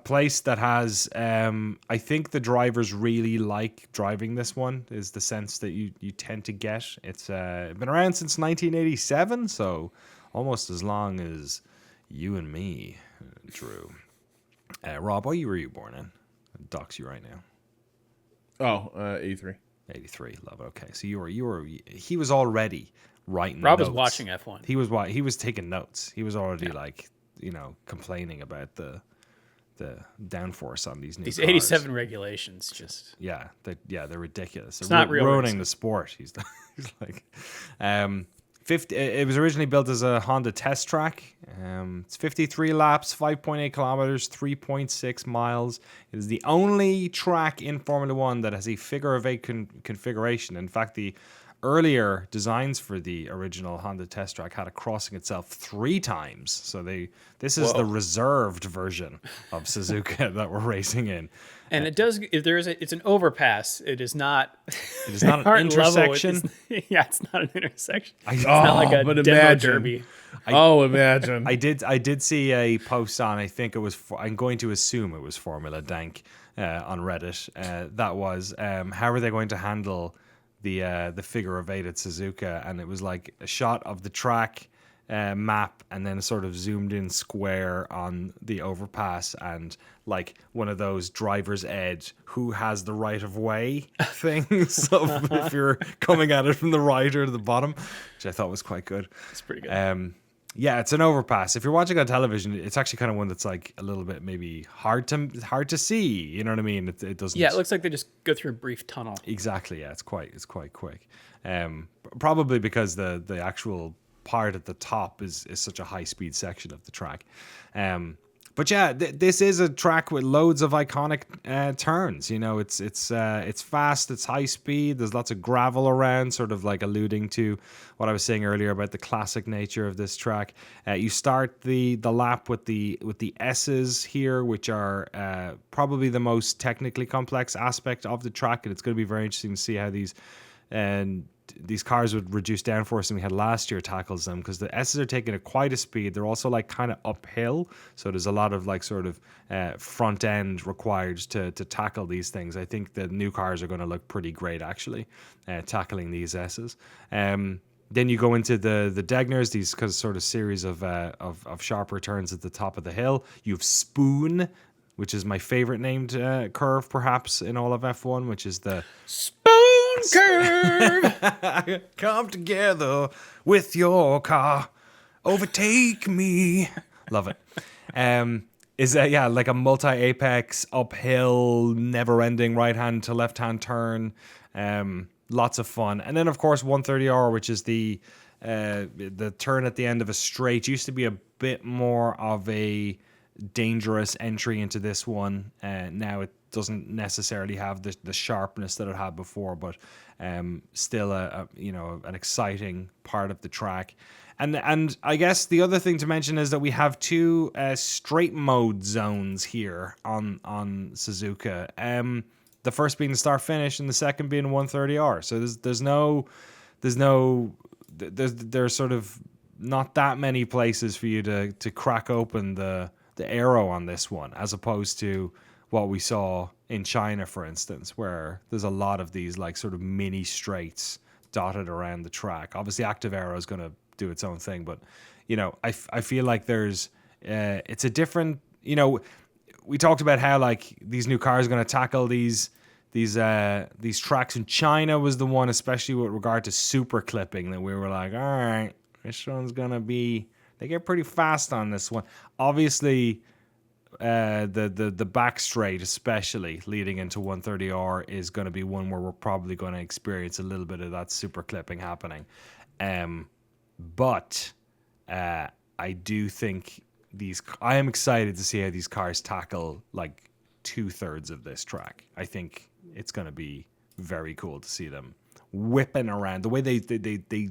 place that has, I think the drivers really like driving this one, is the sense that you tend to get. It's been around since 1987, so almost as long as you and me, Drew. Rob, what year were you born in? Docs you right now. 83. 83, love it. Okay, so he was already writing Rob notes. was watching F1. He was taking notes. He was already complaining about the downforce on these new These cars. 87 regulations just they're ridiculous. It's They're not real ruining racing. the sport. He's like 50. It was originally built as a Honda test track. It's 53 laps, 5.8 kilometers, 3.6 miles. It is the only track in Formula One that has a figure of eight configuration. In fact, the earlier designs for the original Honda test track had it crossing itself 3 times. So this is the reserved version of Suzuka that we're racing in. And it does. If it's an overpass. It is not. It is not an intersection. It's not an intersection. It's not like a demo imagine. derby. Imagine. I did see a post on. I think it was. I'm going to assume it was Formula Dank on Reddit. That was how are they going to handle the figure of eight at Suzuka? And it was like a shot of the track map and then a sort of zoomed in square on the overpass and like one of those driver's ed who has the right of way things. So if you're coming at it from the right or the bottom, which I thought was quite good. It's pretty good. It's an overpass. If you're watching on television, it's actually kind of one that's like a little bit maybe hard to see. You know what I mean? It doesn't. Yeah, it looks like they just go through a brief tunnel. Exactly. Yeah, it's quite quick. Probably because the actual part at the top is such a high speed section of the track. But yeah, this is a track with loads of iconic turns. It's fast, it's high speed. There's lots of gravel around, sort of like alluding to what I was saying earlier about the classic nature of this track. You start the lap with the S's here, which are probably the most technically complex aspect of the track, and it's going to be very interesting to see how these cars with reduced downforce than we had last year tackles them, because the S's are taking at quite a speed. They're also like kind of uphill, so there's a lot of like sort of front end required to tackle these things. I think the new cars are going to look pretty great actually tackling these S's. Then you go into the Degners, these sort of series of sharper turns at the top of the hill. You have Spoon, which is my favorite named curve perhaps in all of F1, which is the Spoon curve. Come together with your car, overtake me. Love it. Is like a multi-apex uphill, never-ending right-hand to left-hand turn. Lots of fun. And then of course 130R, which is the turn at the end of a straight. Used to be a bit more of a dangerous entry into this one. Now it doesn't necessarily have the sharpness that it had before, but still an exciting part of the track. And I guess the other thing to mention is that we have 2 straight mode zones here on Suzuka. The first being the start finish, and the second being 130R. So there's sort of not that many places for you to crack open the aero on this one, as opposed to what we saw in China, for instance, where there's a lot of these like sort of mini straights dotted around the track. Obviously, Active Aero is going to do its own thing, but I feel like there's it's a different. We talked about how like these new cars are going to tackle these tracks, and China was the one, especially with regard to super clipping, that we were like, all right, this one's gonna be. They get pretty fast on this one. Obviously, the back straight, especially leading into 130R, is going to be one where we're probably going to experience a little bit of that super clipping happening. But I do think I am excited to see how these cars tackle like 2/3 of this track. I think it's going to be very cool to see them whipping around the way they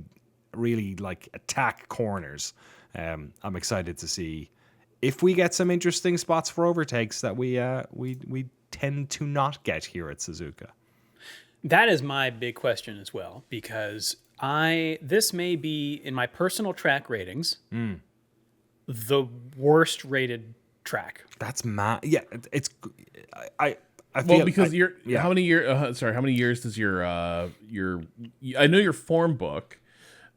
really like attack corners. I'm excited to see if we get some interesting spots for overtakes that we tend to not get here at Suzuka. That is my big question as well, because this may be, in my personal track ratings, the worst rated track. That's yeah. It's I feel, because how many years does your I know your form book,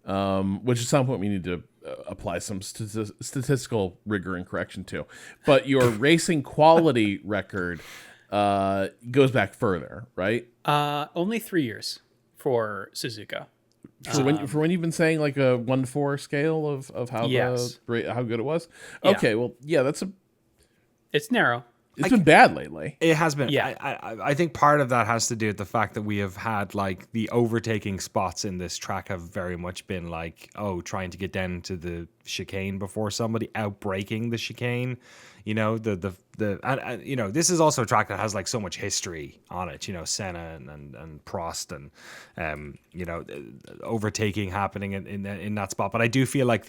which at some point we need to apply some statistical rigor and correction to, but your racing quality record goes back further, right? Only 3 years for Suzuka. For when you've been saying like a 1-4 scale of how how good it was. Okay, well, yeah, it's narrow. It's been bad lately. It has been. Yeah. I think part of that has to do with the fact that we have had like the overtaking spots in this track have very much been like, trying to get down to the chicane before somebody, outbraking the chicane. This is also a track that has like so much history on it. Senna and Prost and overtaking happening in that spot. But I do feel like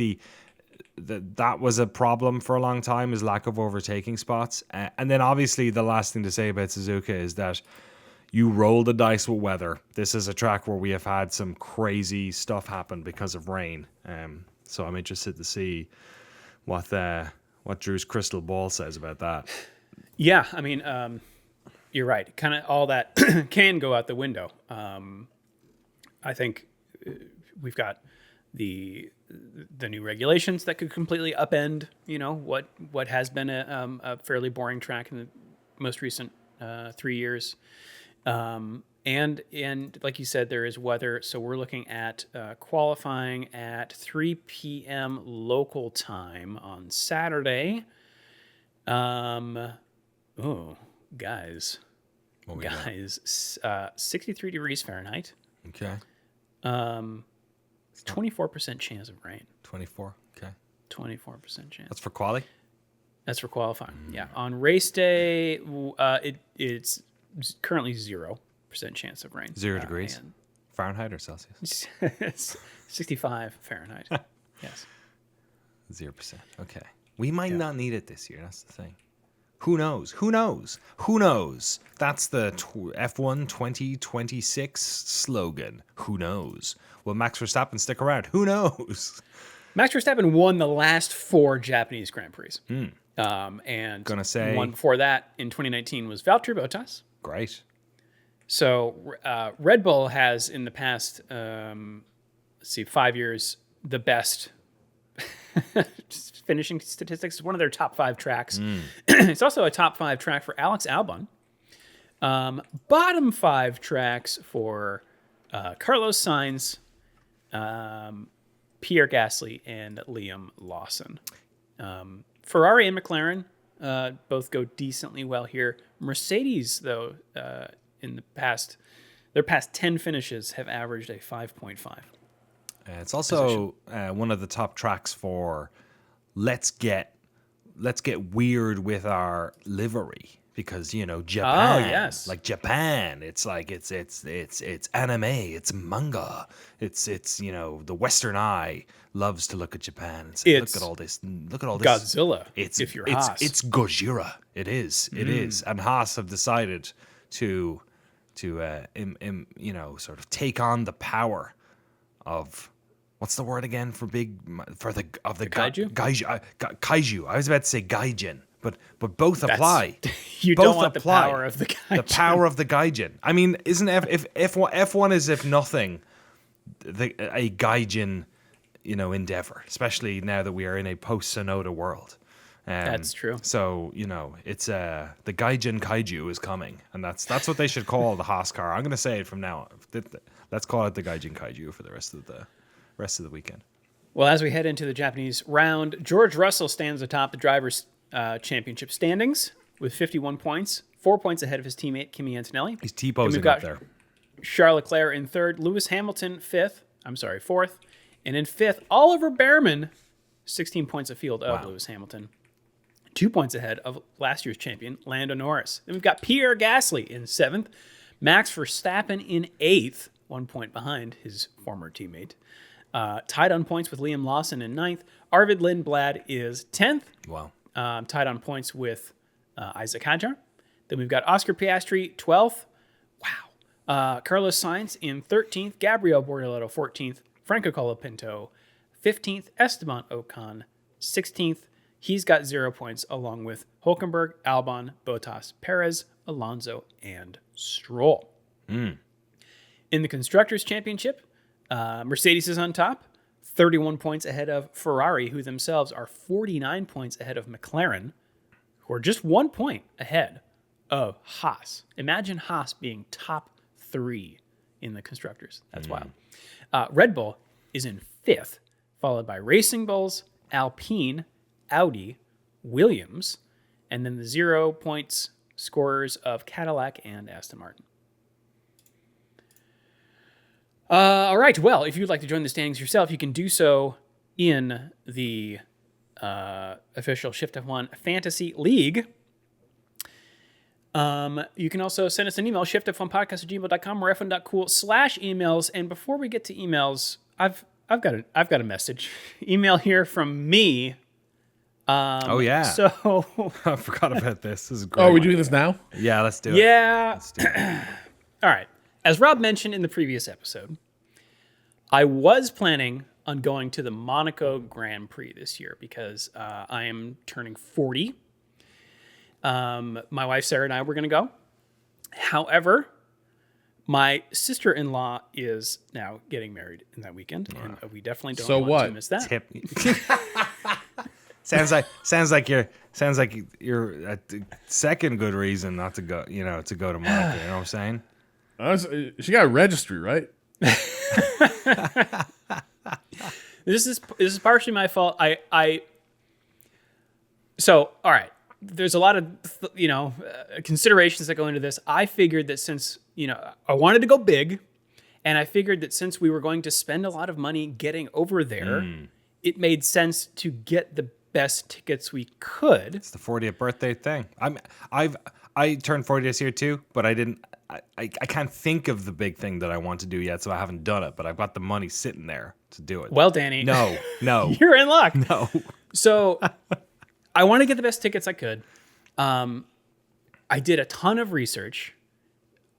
that was a problem for a long time, is lack of overtaking spots. And then obviously the last thing to say about Suzuka is that you roll the dice with weather. This is a track where we have had some crazy stuff happen because of rain. So I'm interested to see what Drew's crystal ball says about that. Yeah, I mean, you're right. Kind of all that can go out the window. I think we've got the new regulations that could completely upend, what has been a fairly boring track in the most recent 3 years. And like you said, there is weather. So we're looking at qualifying at 3 p.m. local time on Saturday. Guys, 63 degrees Fahrenheit. Okay. 24% chance of rain. 24. Okay. 24% chance. That's for quali? That's for qualifying. Yeah. On race day, it's currently 0% chance of rain. 0 degrees. Fahrenheit or Celsius? 65 Fahrenheit. Yes. 0%. Okay. We might not need it this year. That's the thing. Who knows? Who knows? Who knows? That's the F1 2026 slogan. Who knows? Will Max Verstappen stick around? Who knows? Max Verstappen won the last 4 Japanese Grand Prix. And gonna say one before that in 2019 was Valtteri Bottas. Great. So Red Bull has in the past, 5 years, the best finishing statistics. It's one of their top 5 tracks. It's also a top 5 track for Alex Albon. Bottom 5 tracks for Carlos Sainz, Pierre Gasly, and Liam Lawson. Ferrari and McLaren both go decently well here. Mercedes, though, in their past 10 finishes have averaged a 5.5. It's also one of the top tracks for let's get weird with our livery, because Japan. Oh, yes. Like Japan, it's like it's anime, it's manga, it's the Western eye loves to look at Japan and say, look at all this Godzilla. If you're Haas, it's Gojira. It is, and Haas have decided to sort of take on the power of. What's the word again for the kaiju? Kaiju. I was about to say gaijin, but both apply. You Both don't want apply. the power of the Gaijin. The power of the Gaijin. I mean, isn't F1 is, if nothing, a Gaijin, endeavor, especially now that we are in a post-Sonoda world. That's true. So, it's the Gaijin Kaiju is coming, and that's what they should call the Haas car. I'm going to say it from now on. Let's call it the Gaijin Kaiju for the rest of the weekend. Well, as we head into the Japanese round, George Russell stands atop the Drivers' Championship standings with 51 points, 4 points ahead of his teammate Kimi Antonelli. He's T-posing up there. Charles Leclerc in third, Lewis Hamilton fourth, and in fifth, Oliver Behrman, 16 points afield of Lewis Hamilton. 2 points ahead of last year's champion, Lando Norris. Then we've got Pierre Gasly in seventh, Max Verstappen in eighth, 1 point behind his former teammate. Tied on points with Liam Lawson in ninth. Arvid Lindblad is 10th. Wow. Tied on points with Isaac Hadjar. Then we've got Oscar Piastri, 12th. Wow. Carlos Sainz in 13th. Gabriel Bortoleto, 14th. Franco Colapinto, 15th. Esteban Ocon, 16th. He's got 0 points, along with Hülkenberg, Albon, Bottas, Perez, Alonso, and Stroll. In the Constructors' Championship, Mercedes is on top, 31 points ahead of Ferrari, who themselves are 49 points ahead of McLaren, who are just 1 point ahead of Haas. Imagine Haas being top 3 in the Constructors. That's wild. Red Bull is in fifth, followed by Racing Bulls, Alpine, Audi, Williams, and then the 0 points scorers of Cadillac and Aston Martin. All right. Well, if you'd like to join the standings yourself, you can do so in the official Shift+F1 Fantasy League. You can also send us an email, shift.f1podcast@gmail.com or f1.cool/emails. And before we get to emails, I've got a message. Email here from me. Oh yeah. So I forgot about this. This is great. Oh, are we doing this now? Yeah, let's do it. Yeah. Let's do it. All right. As Rob mentioned in the previous episode, I was planning on going to the Monaco Grand Prix this year because I am turning 40. My wife Sarah and I were going to go. However, my sister-in-law is now getting married in that weekend, and we definitely don't want to miss that. Sounds like you're a second good reason not to go. To go to Monaco. You know what I'm saying? She got a registry, right? This is partially my fault. So all right. There's a lot of considerations that go into this. I figured that since I wanted to go big, and I figured that since we were going to spend a lot of money getting over there, it made sense to get the best tickets we could. It's the 40th birthday thing. I turned 40 this year too, but I didn't. I can't think of the big thing that I want to do yet, so I haven't done it. But I've got the money sitting there to do it. Well, Danny, no, you're in luck. No. So I want to get the best tickets I could. I did a ton of research.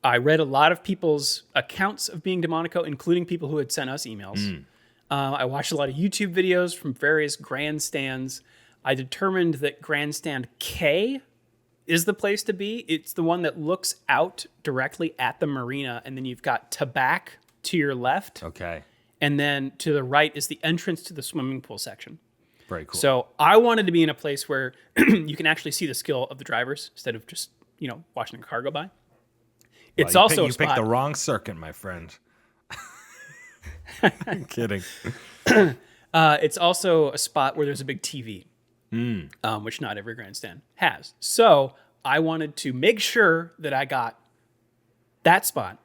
I read a lot of people's accounts of being to Monaco, including people who had sent us emails. I watched a lot of YouTube videos from various grandstands. I determined that Grandstand K is the place to be. It's the one that looks out directly at the marina, and then you've got Tabac to your left. Okay. And then to the right is the entrance to the swimming pool section. Very cool. So I wanted to be in a place where you can actually see the skill of the drivers instead of just, watching the car go by. It's also you picked the wrong circuit, my friend. I'm kidding. It's also a spot where there's a big TV, which not every grandstand has. So I wanted to make sure that I got that spot,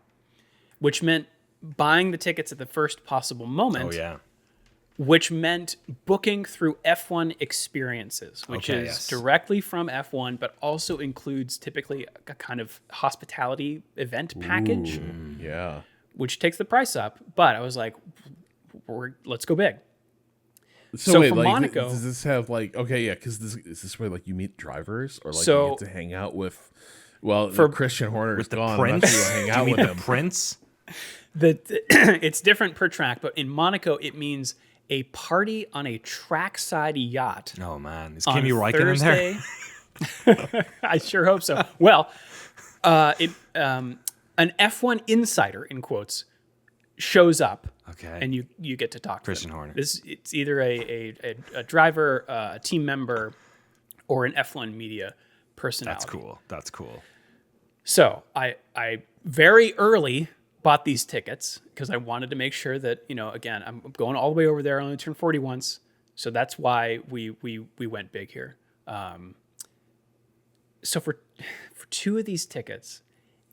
which meant buying the tickets at the first possible moment. Oh, yeah. Which meant booking through F1 Experiences, which is directly from F1, but also includes typically a kind of hospitality event package. Yeah. Which takes the price up. But I was like, let's go big. So wait, for Monaco, does this have because is this where you meet drivers or So- you get to hang out with? Well, for Christian Horner is gone. Prince? I'm not sure you'll hang out with him. Prince? it's different per track, but in Monaco it means a party on a trackside yacht. Oh man, is on Kimi Räikkönen in there? I sure hope so. Well, an F1 insider, in quotes, shows up. Okay. And you get to talk to Christian them. Horner. It's either a driver, a team member, or an F1 media personality. That's cool. So I very early bought these tickets because I wanted to make sure that, again, I'm going all the way over there. I only turned 40 once. So that's why we went big here. So for two of these tickets,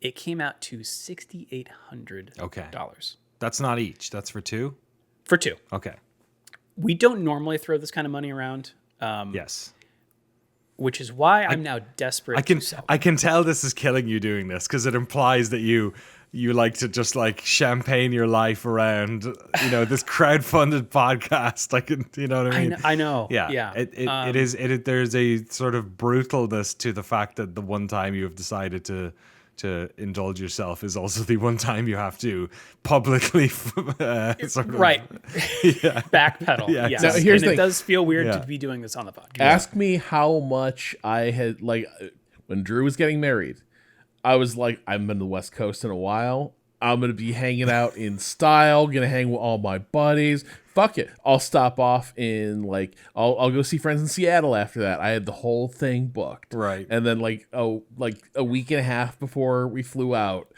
it came out to $6,800. Okay. Dollars. That's not each. That's for two? For two. Okay. We don't normally throw this kind of money around. Yes. Which is why I'm now desperate to sell. I can tell this is killing you doing this because it implies that you like to just like champagne your life around, this crowdfunded podcast. Like, you know what I mean? I know. Yeah. Yeah. There's a sort of brutalness to the fact that the one time you have decided to indulge yourself is also the one time you have to publicly sort of, right. Backpedal. Yeah, Yes. exactly. Now, here's and the it thing. does feel weird Yeah. to be doing this on the podcast. Ask me how much I had, like, when Drew was getting married, I was like, I'm in the West Coast in a while. I'm going to be hanging out in style, going to hang with all my buddies. Fuck it. I'll stop off in, like, I'll go see friends in Seattle after that. I had the whole thing booked. Right. And then, like a week and a half before we flew out,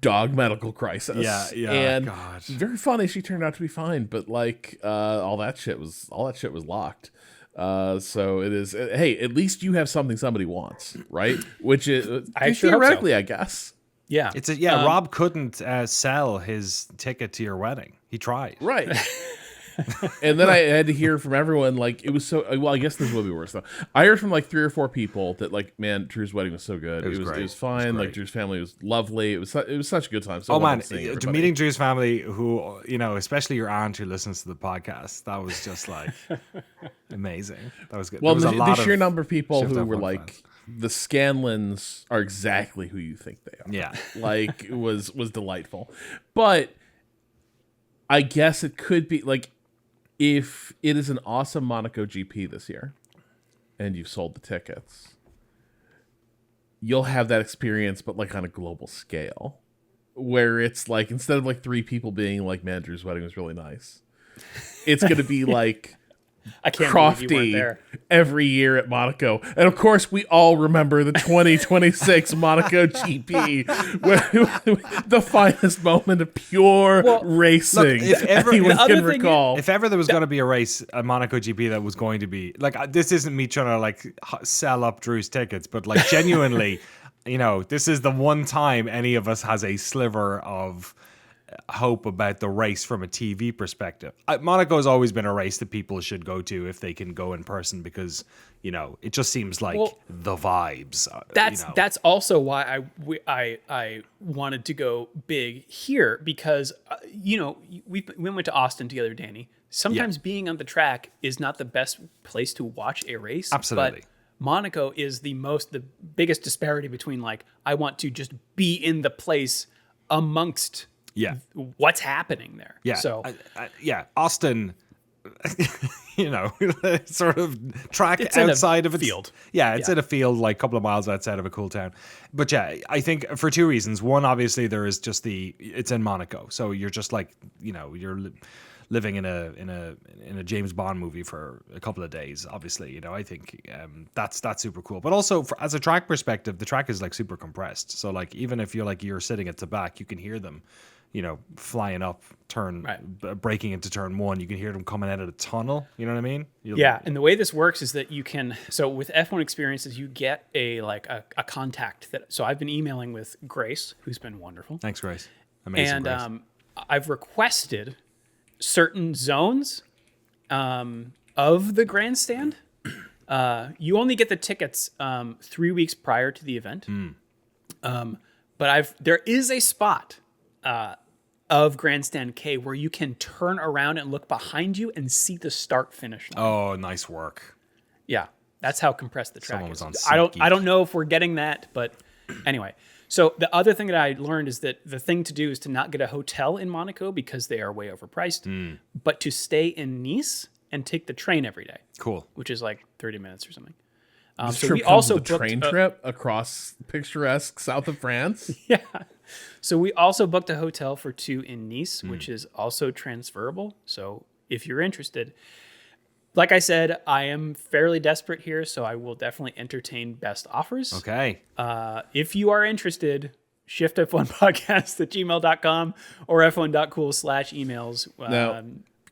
dog medical crisis. Yeah, And God. very funny. She turned out to be fine, but, like, all that shit was locked. So it is. Hey, at least you have something somebody wants, right? Which is I sure hope so. theoretically, I guess. Yeah. Rob couldn't sell his ticket to your wedding. He tried. Right. And then I had to hear from everyone, like, it was so, well, I guess this will be worse though. I heard from like 3 or 4 people that, like, man, Drew's wedding was so good. was great. It was fine. It was Like, great. Drew's family was lovely. It was such a good time. So Oh man, wonderful seeing everybody. meeting Drew's family, who, especially your aunt who listens to the podcast, that was just like amazing. That was good. Well, There was the sheer number of people Shift+F1 who were like, fans. the Scanlons are exactly who you think they are. Yeah. Like, it was delightful. But I guess it could be, like, if it is an awesome Monaco GP this year and you've sold the tickets, you'll have that experience, but like on a global scale, where it's like, instead of like 3 people being like, man, Drew's wedding was really nice, it's going to be like I can't believe you weren't Crofty there. every year at Monaco. And of course, we all remember the 2026 Monaco GP, where the finest moment of pure racing if ever- anyone the other can thing recall. If ever there was going to be a race, a Monaco GP that was going to be like, this isn't me trying to like sell up Drew's tickets, but like genuinely, this is the one time any of us has a sliver of hope about the race from a TV perspective. Monaco has always been a race that people should go to if they can go in person, because it just seems like the vibes. That's also why I wanted to go big here, because we went to Austin together, Danny. Sometimes being on the track is not the best place to watch a race. Absolutely. But Monaco is the biggest disparity between, like, I want to just be in the place amongst what's happening there. Yeah. So Austin, sort of track It's in a outside of its field. Yeah, it's in a field like a couple of miles outside of a cool town. But yeah, I think for 2 reasons. One, obviously, there is just it's in Monaco, so you're just like you're living in a James Bond movie for a couple of days. Obviously, I think that's super cool. But also, as a track perspective, the track is like super compressed. So like, even if you're sitting at the back, you can hear them, flying up, breaking into turn 1. You can hear them coming out of the tunnel. You know what I mean? And the way this works is that you can. So with F1 experiences, you get a contact so I've been emailing with Grace, who's been wonderful. Thanks, Grace. Amazing, And Grace. I've requested certain zones of the grandstand. You only get the tickets 3 weeks prior to the event. But there is a spot of Grandstand K where you can turn around and look behind you and see the start finish line. Oh, nice work. Yeah, that's how compressed the track Someone was is. on I don't SeatGeek. know if we're getting that, but anyway. So the other thing that I learned is that the thing to do is to not get a hotel in Monaco because they are way overpriced, but to stay in Nice and take the train every day. Cool. Which is like 30 minutes or something. This So trip we comes also with a booked train trip across picturesque south of France. Yeah. So we also booked a hotel for 2 in Nice, Hmm. which is also transferable. So if you're interested, like I said, I am fairly desperate here, so I will definitely entertain best offers. Okay. If you are interested, shiftf1podcast@gmail.com or f1.cool/emails. Now,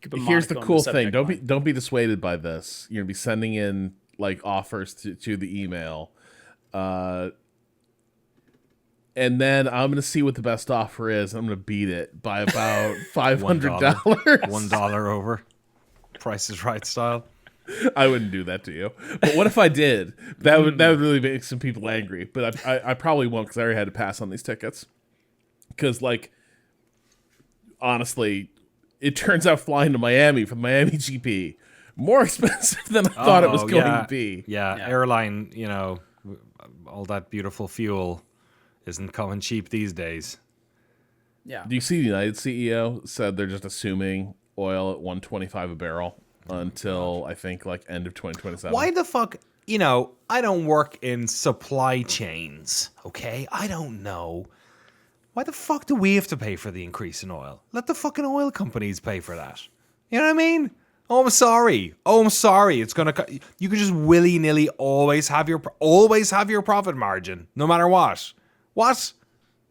Keep a here's the Monaco in cool thing. subject line. Don't be dissuaded by this. You're gonna be sending in like offers to the email. And then I'm gonna see what the best offer is. I'm gonna beat it by about $500. $1 over. Price is Right style. I wouldn't do that to you. But what if I did? That would really make some people angry. But I probably won't because I already had to pass on these tickets. Because like, honestly, it turns out flying to Miami from Miami GP more expensive than I thought it was going to be. Yeah, airline, all that beautiful fuel isn't coming cheap these days. Yeah. Do you see the United CEO said they're just assuming oil at $125 a barrel until I think like end of 2027? Why the fuck, I don't work in supply chains, okay? I don't know. Why the fuck do we have to pay for the increase in oil? Let the fucking oil companies pay for that. You know what I mean? Oh, I'm sorry. It's gonna. You could just willy-nilly always have your profit margin, no matter what. What?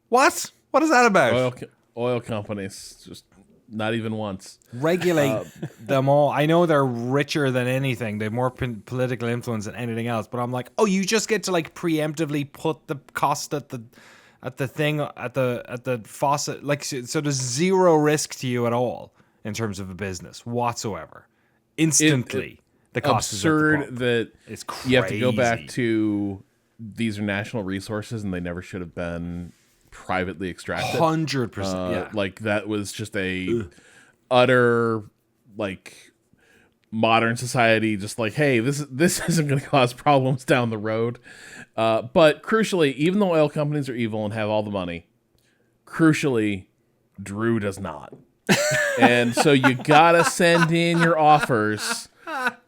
What is that about? Oil companies, just not even once. Regulate them all. I know they're richer than anything. They have more political influence than anything else. But I'm like, you just get to like preemptively put the cost at the faucet. Like, so there's zero risk to you at all in terms of a business whatsoever. Instantly, the cost absurd is at the pump. that It's crazy. you have to go back to these are national resources and they never should have been privately extracted. 100%. Yeah. Like that was just a utter like modern society. Just like, hey, this isn't going to cause problems down the road. But crucially, even though oil companies are evil and have all the money, crucially, Drew does not. And so you gotta send in your offers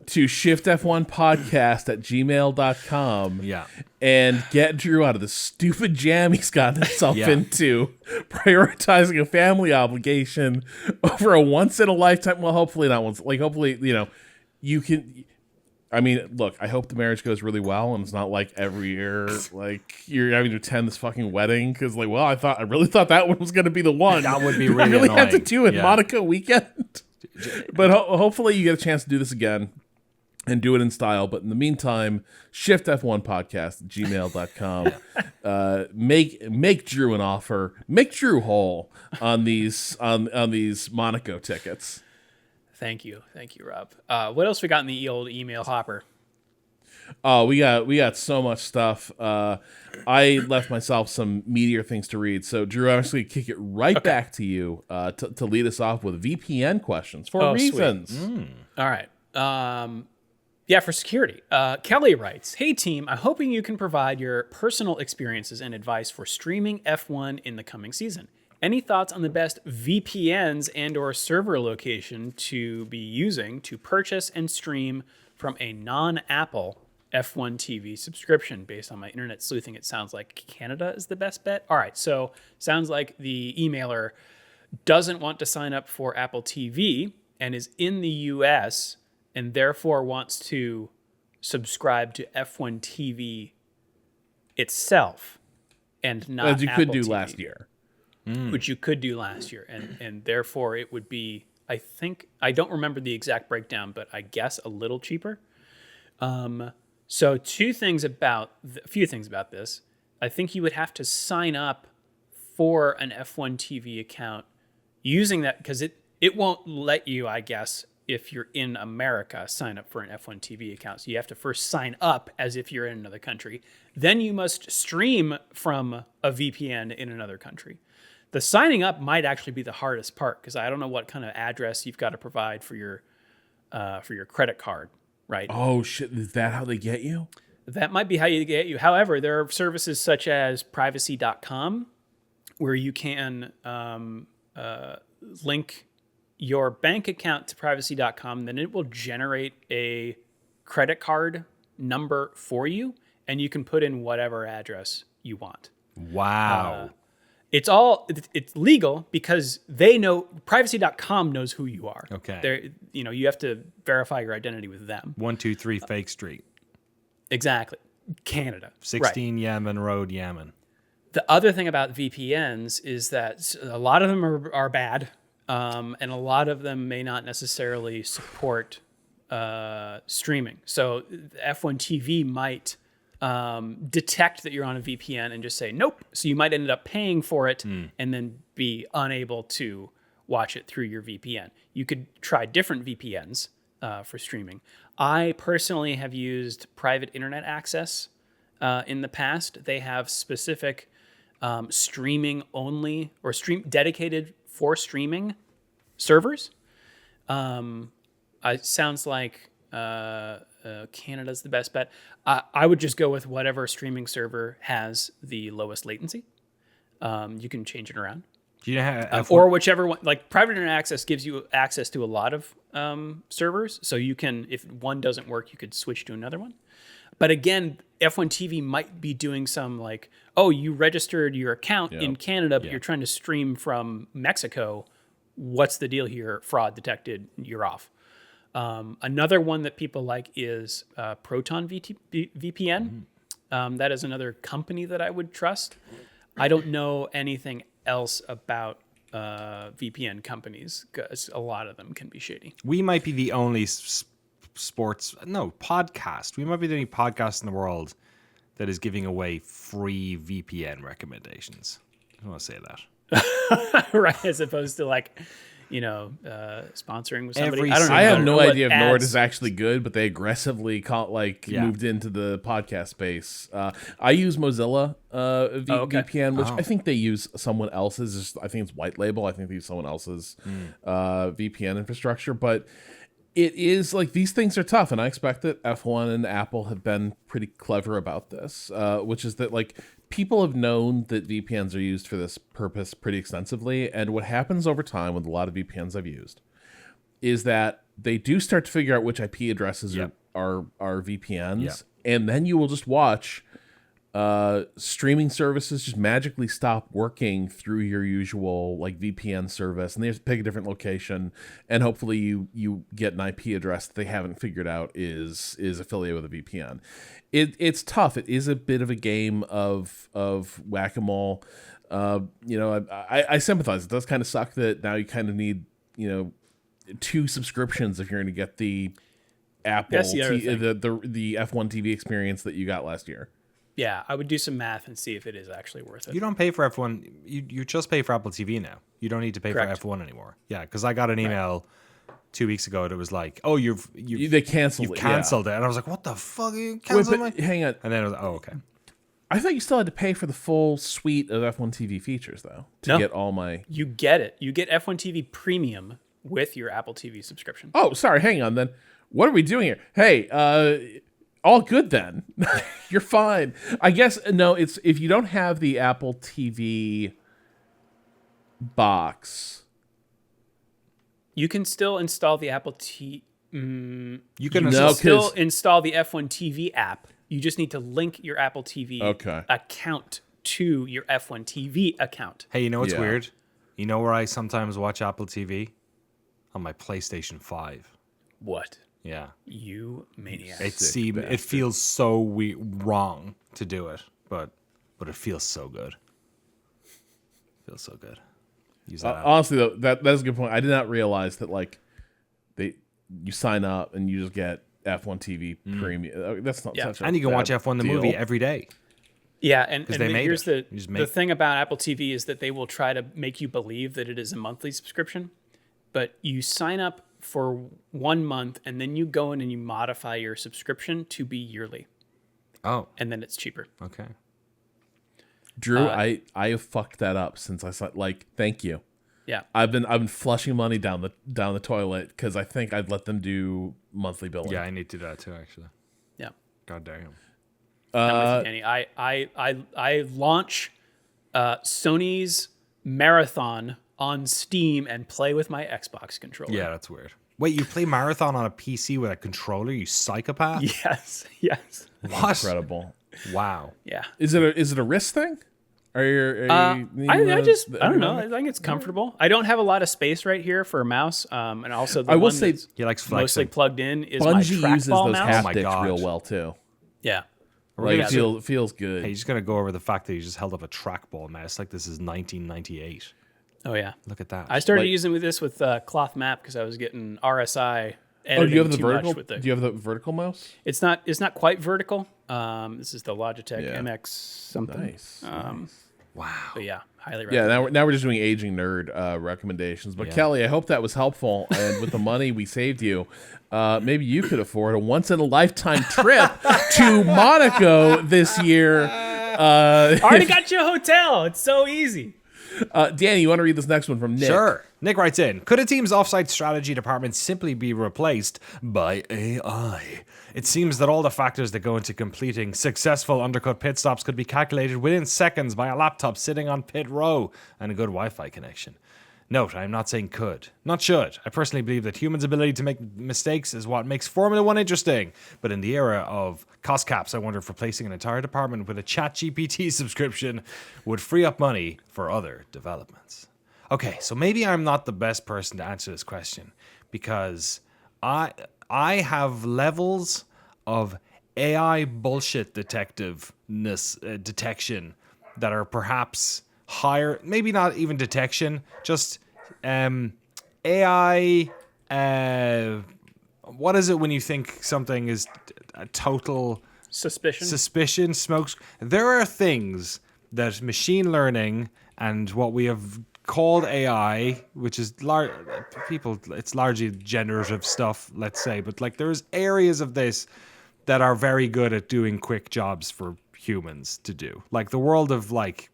to shiftf1podcast@gmail.com and get Drew out of the stupid jam he's gotten himself into, prioritizing a family obligation over a once in a lifetime. Well, hopefully not once. Like, hopefully, you can. I mean, look, I hope the marriage goes really well and it's not like every year, like you're having to attend this fucking wedding because, like, well, I really thought that one was going to be the one. That would be I really really annoying. have to do it Monaco weekend. But hopefully you get a chance to do this again and do it in style. But in the meantime, shiftf1podcast@gmail.com. Make Drew an offer. Make Drew whole on these Monaco tickets. Thank you, Rob. What else we got in the old email hopper? Oh, we got so much stuff. I left myself some meatier things to read. So, Drew, I'm just going to kick it back to you to lead us off with VPN questions for reasons. All right. For security. Kelly writes, "Hey team, I'm hoping you can provide your personal experiences and advice for streaming F1 in the coming season. Any thoughts on the best VPNs and or server location to be using to purchase and stream from a non-Apple F1 TV subscription? Based on my internet sleuthing, it sounds like Canada is the best bet." All right, so sounds like the emailer doesn't want to sign up for Apple TV and is in the US and therefore wants to subscribe to F1 TV itself and not As you Apple could do TV. last year. Which you could do last year, and therefore it would be, I think, I don't remember the exact breakdown, but I guess a little cheaper. So a few things about this. I think you would have to sign up for an F1 TV account using that, because it won't let you, I guess, if you're in America, sign up for an F1 TV account. So you have to first sign up as if you're in another country. Then you must stream from a VPN in another country. The signing up might actually be the hardest part, because I don't know what kind of address you've got to provide for your credit card, right? Oh shit! Is that how they get you? That might be how you get you. However, there are services such as privacy.com where you can link your bank account to privacy.com. Then it will generate a credit card number for you, and you can put in whatever address you want. Wow. It's legal because they know, privacy.com knows who you are. Okay. You have to verify your identity with them. 123 Fake Street. Exactly. Canada. 16 Yemen Road, Yemen. The other thing about VPNs is that a lot of them are bad, and a lot of them may not necessarily support streaming. So F1 TV might detect that you're on a VPN and just say nope. So you might end up paying for it and then be unable to watch it through your VPN. You could try different VPNs for streaming. I personally have used private internet access in the past. They have specific streaming only or dedicated for streaming servers. It sounds like Canada's the best bet. I would just go with whatever streaming server has the lowest latency. You can change it around. Do you know how Or whichever one, like private internet access gives you access to a lot of servers. So you can, if one doesn't work, you could switch to another one. But again, F1 TV might be doing some like, oh, you registered your account in Canada, but you're trying to stream from Mexico. What's the deal here? Fraud detected. You're off. Another one that people like is Proton VPN. That is another company that I would trust. I don't know anything else about VPN companies because a lot of them can be shady. We might be the only podcast. We might be the only podcast in the world that is giving away free VPN recommendations. I want to say that. Right, as opposed to like, sponsoring with somebody. I have no idea if ads. Nord is actually good, but they aggressively moved into the podcast space. I use Mozilla VPN, which I think they use someone else's. I think it's white label. I think they use someone else's VPN infrastructure, but it is like these things are tough, and I expect that F1 and Apple have been pretty clever about this, which is that like people have known that VPNs are used for this purpose pretty extensively, and what happens over time with a lot of VPNs I've used is that they do start to figure out which IP addresses are VPNs, and then you will just watch streaming services just magically stop working through your usual like VPN service, and they have to pick a different location, and hopefully you get an IP address that they haven't figured out is affiliated with a VPN. It's tough. It is a bit of a game of whack-a-mole. I sympathize. It does kind of suck that now you kind of need 2 subscriptions if you're going to get the Apple the F1 TV experience that you got last year. Yeah, I would do some math and see if it is actually worth it. You don't pay for F1. You just pay for Apple TV now. You don't need to pay Correct. for F1 anymore. Yeah, because I got an email 2 weeks ago that was like, "Oh, they canceled you've it. canceled it," and I was like, "What the fuck? You canceled Wait, it?" hang on. And then I was like, "Oh, okay." I thought you still had to pay for the full suite of F1 TV features though to get all my. You get it. You get F1 TV Premium with your Apple TV subscription. Oh, sorry. Hang on then. What are we doing here? Hey, all good then. You're fine. I guess no. It's if you don't have the Apple TV box, you can still install the Apple TV. You can still install the F1 TV app. You just need to link your Apple TV account to your F1 TV account. Hey, you know what's weird? You know where I sometimes watch Apple TV? On my PlayStation 5. What? Yeah. You maniac. It feels so wrong to do it, but it feels so good. Feels so good. Use that app. Honestly, though, that's a good point. I did not realize that like you sign up and you just get F1 TV Premium. That's not such a and you can watch F1 the movie every day. Yeah, and here's it. The thing about Apple TV is that they will try to make you believe that it is a monthly subscription, but you sign up for 1 month and then you go in and you modify your subscription to be yearly. Oh. And then it's cheaper. Okay. Drew, I have fucked that up since I saw thank you. Yeah. I've been flushing money down the toilet because I think I'd let them do monthly billing. Yeah, I need to do that too, actually. Yeah. God damn. I'm with you, Danny. I launch Sony's Marathon on Steam and play with my Xbox controller. Yeah, that's weird. Wait, you play Marathon on a PC with a controller, you psychopath? Yes. What? Incredible. Wow. Yeah. Is it a wrist thing? Are you I don't know. I ergonomic? think it's comfortable. I don't have a lot of space right here for a mouse, and also the I will one say that's He likes mostly flexing. plugged in is my Bungie uses trackball those mouse. Oh my haptics God. real well too. Yeah. Like Yeah, it feels good. Hey, you're just going to go over the fact that you just held up a trackball mouse like this is 1998. Oh yeah. Look at that. I started Like- using this with cloth map because I was getting RSI. Oh, do you have the too much vertical? with the- Do you have the vertical mouse? It's not quite vertical. This is the Logitech Yeah. MX something. Nice. wow. But yeah, highly Yeah, recommend. now we're just doing aging nerd recommendations. But Kelly, I hope that was helpful. And with the money we saved you, maybe you could afford a once in a lifetime trip to Monaco this year. I already got you a hotel. It's so easy. Danny, you want to read this next one from Nick? Sure. Nick writes in, could a team's offsite strategy department simply be replaced by AI? It seems that all the factors that go into completing successful undercut pit stops could be calculated within seconds by a laptop sitting on pit row and a good Wi-Fi connection. Note, I am not saying could, not should. I personally believe that humans' ability to make mistakes is what makes Formula One interesting. But in the era of cost caps, I wonder if replacing an entire department with a ChatGPT subscription would free up money for other developments. Okay, so maybe I'm not the best person to answer this question because I have levels of AI bullshit detection that are perhaps higher, maybe not even detection, just AI. What is it when you think something is a total Suspicion. smokes? There are things that machine learning and what we have called AI, which is it's largely generative stuff, let's say, but like there's areas of this that are very good at doing quick jobs for humans to do. Like the world of like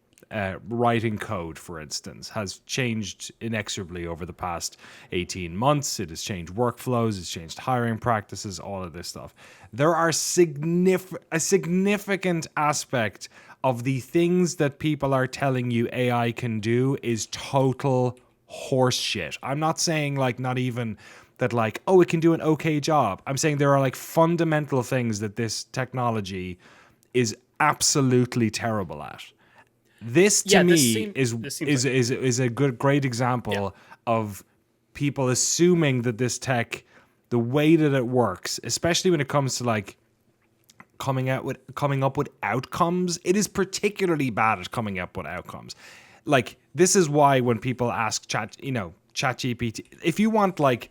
writing code, for instance, has changed inexorably over the past 18 months. It has changed workflows, it's changed hiring practices, all of this stuff. There are a significant aspect of the things that people are telling you AI can do is total horse shit. I'm not saying like not even that like, oh, it can do an okay job. I'm saying there are like fundamental things that this technology is absolutely terrible at. This to me is a great example of people assuming that this tech, the way that it works, especially when it comes to like coming up with outcomes, it is particularly bad at coming up with outcomes. Like this is why when people ask ChatGPT, if you want like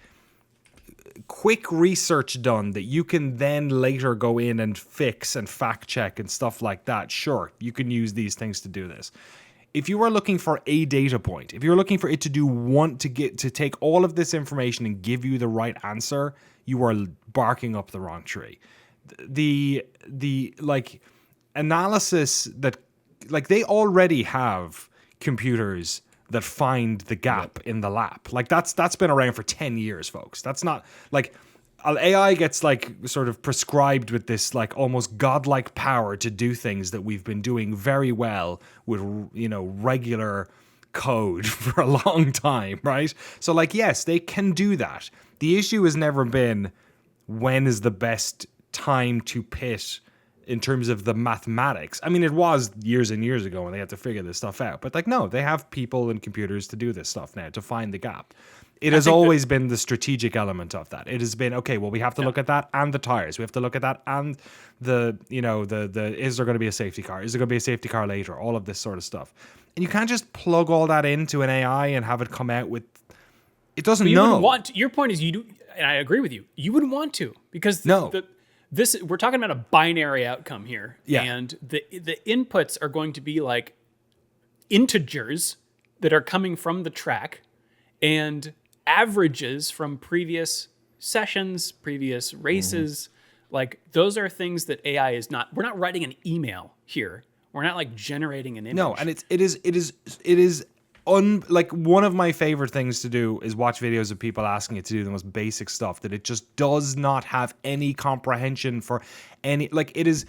quick research done that you can then later go in and fix and fact check and stuff like that, sure, you can use these things to do this. If you are looking for a data point, if you're looking for it to take all of this information and give you the right answer, you are barking up the wrong tree. The like analysis that like they already have computers that find the gap in the lap. Like that's been around for 10 years, folks. That's not like AI gets like sort of prescribed with this like almost godlike power to do things that we've been doing very well with, regular code for a long time, right? So like, yes, they can do that. The issue has never been when is the best time to pit in terms of the mathematics. I mean, it was years and years ago when they had to figure this stuff out. But like, no, they have people and computers to do this stuff now, to find the gap. It has always been the strategic element of that. It has been, okay, well, we have to look at that and the tires. We have to look at that and the is there going to be a safety car? Is there going to be a safety car later? All of this sort of stuff. And you can't just plug all that into an AI and have it come out with, it doesn't know. Wouldn't want to, your point is you do, and I agree with you. You wouldn't want to because we're talking about a binary outcome here. Yeah. And the inputs are going to be like integers that are coming from the track and averages from previous sessions, previous races. Like those are things that AI is not, we're not writing an email here. We're not like generating an image. No, and it is like one of my favorite things to do is watch videos of people asking it to do the most basic stuff that it just does not have any comprehension for any, like it is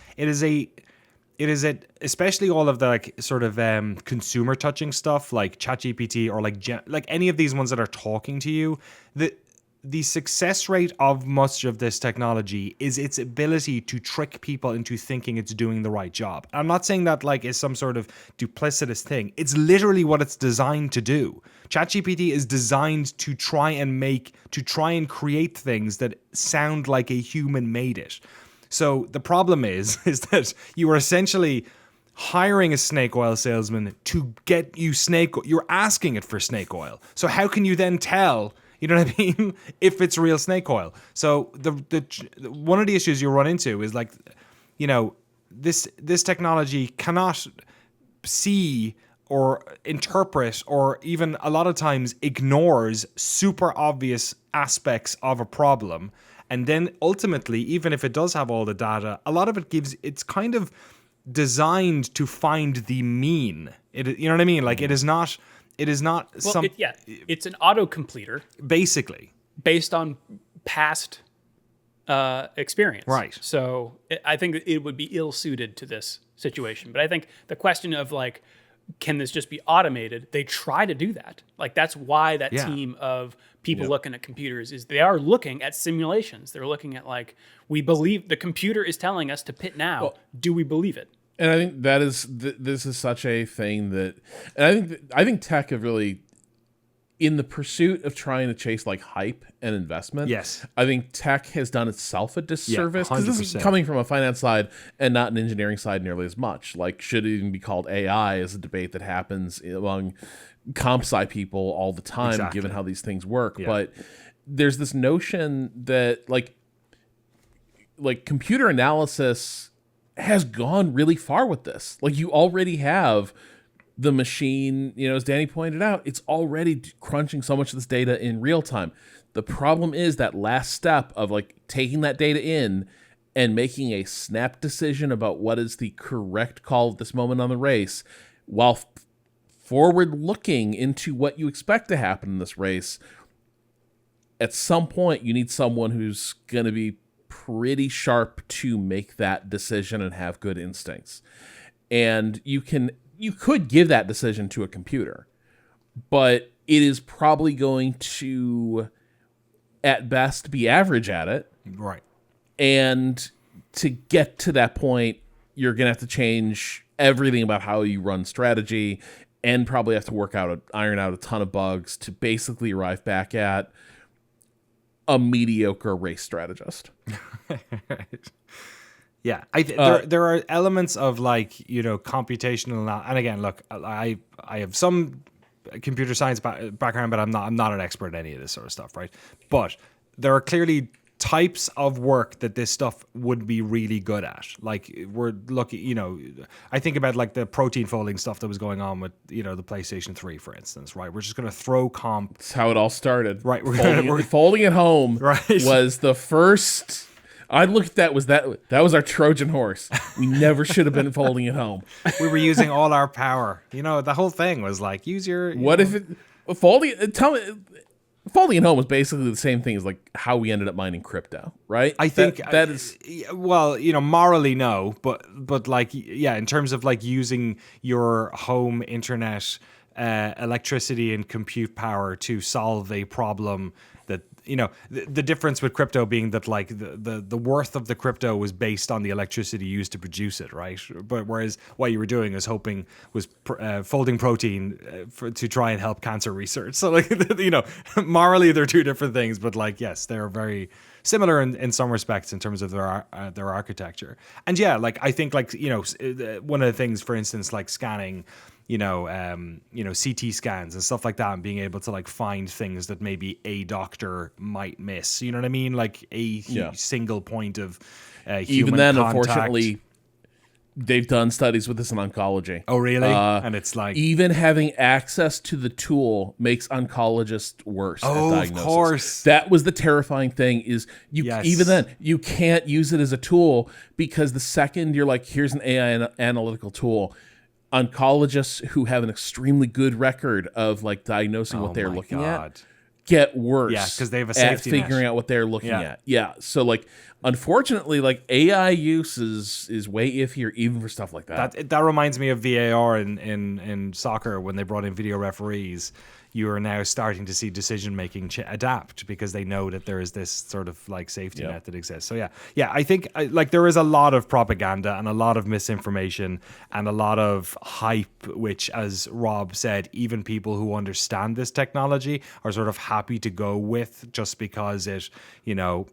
especially all of the like sort of consumer touching stuff like ChatGPT or like any of these ones that are talking to you, that the success rate of much of this technology is its ability to trick people into thinking it's doing the right job. I'm not saying that like is some sort of duplicitous thing. It's literally what it's designed to do. ChatGPT is designed to try and create things that sound like a human made it. So the problem is that you are essentially hiring a snake oil salesman to get you snake oil. You're asking it for snake oil. So how can you then tell, you know what I mean, if it's real snake oil? So the one of the issues you run into is like, you know, this technology cannot see or interpret or even a lot of times ignores super obvious aspects of a problem. And then ultimately, even if it does have all the data, a lot of it's kind of designed to find the mean. You know what I mean? Like it is not it's an autocompleter basically based on past experience. Right. So I think it would be ill-suited to this situation. But I think the question of like, can this just be automated? They try to do that. Like that's why that team of people looking at computers is they are looking at simulations. They're looking at like, we believe the computer is telling us to pit now. Well, do we believe it? And I think that is this is such a thing that, and I think tech have really, in the pursuit of trying to chase like hype and investment. Yes, I think tech has done itself a disservice because this is coming from a finance side and not an engineering side nearly as much. Like, should it even be called AI? Is a debate that happens among comp sci people all the time, given how these things work. But there's this notion that like computer analysis has gone really far with this. Like you already have the machine, you know, as Danny pointed out, it's already crunching so much of this data in real time. The problem is that last step of like taking that data in and making a snap decision about what is the correct call at this moment on the race, while forward looking into what you expect to happen in this race. At some point, you need someone who's going to be pretty sharp to make that decision and have good instincts. And you could give that decision to a computer, but it is probably going to, at best, be average at it. Right. And to get to that point, you're going to have to change everything about how you run strategy and probably have to iron out a ton of bugs to basically arrive back at a mediocre race strategist. Right. Yeah, there are elements of like, you know, computational, and again, look, I have some computer science background, but I'm not an expert in any of this sort of stuff, right? But there are clearly types of work that this stuff would be really good at. Like we're looking, you know, I think about like the protein folding stuff that was going on with, you know, the PlayStation 3, for instance, right? We're just going to throw comp. That's how it all started. Right. Folding at home right. was the first. I looked at that was our Trojan horse. We never should have been folding at home. We were using all our power. You know, the whole thing was like, use your. What if folding? Tell me. Folding at home was basically the same thing as like how we ended up mining crypto, right? I think that is well, you know, morally no, but like yeah, in terms of like using your home internet, electricity and compute power to solve a problem that, you know, the difference with crypto being that like the worth of the crypto was based on the electricity used to produce it, right? But whereas what you were doing was folding protein to try and help cancer research. So like, you know, morally they're two different things, but like, yes, they're very similar in some respects in terms of their architecture. And yeah, like I think like, you know, one of the things, for instance, like scanning, you know, CT scans and stuff like that, and being able to like find things that maybe a doctor might miss. You know what I mean? Like a single point of human even then, contact. Unfortunately, they've done studies with this in oncology. Oh, really? And it's like even having access to the tool makes oncologists worse at diagnosis. Of course. That was the terrifying thing is even then, you can't use it as a tool because the second you're like, here's an AI analytical tool, oncologists who have an extremely good record of like diagnosing what they're looking at get worse. Yeah, because they have a safety at figuring out what they're looking at. Yeah, so like Unfortunately, like AI use is way iffier even for stuff like that. That reminds me of VAR in soccer when they brought in video referees. You are now starting to see decision making adapt because they know that there is this sort of like safety net that exists. So yeah, I think like there is a lot of propaganda and a lot of misinformation and a lot of hype, which, as Rob said, even people who understand this technology are sort of happy to go with just because it,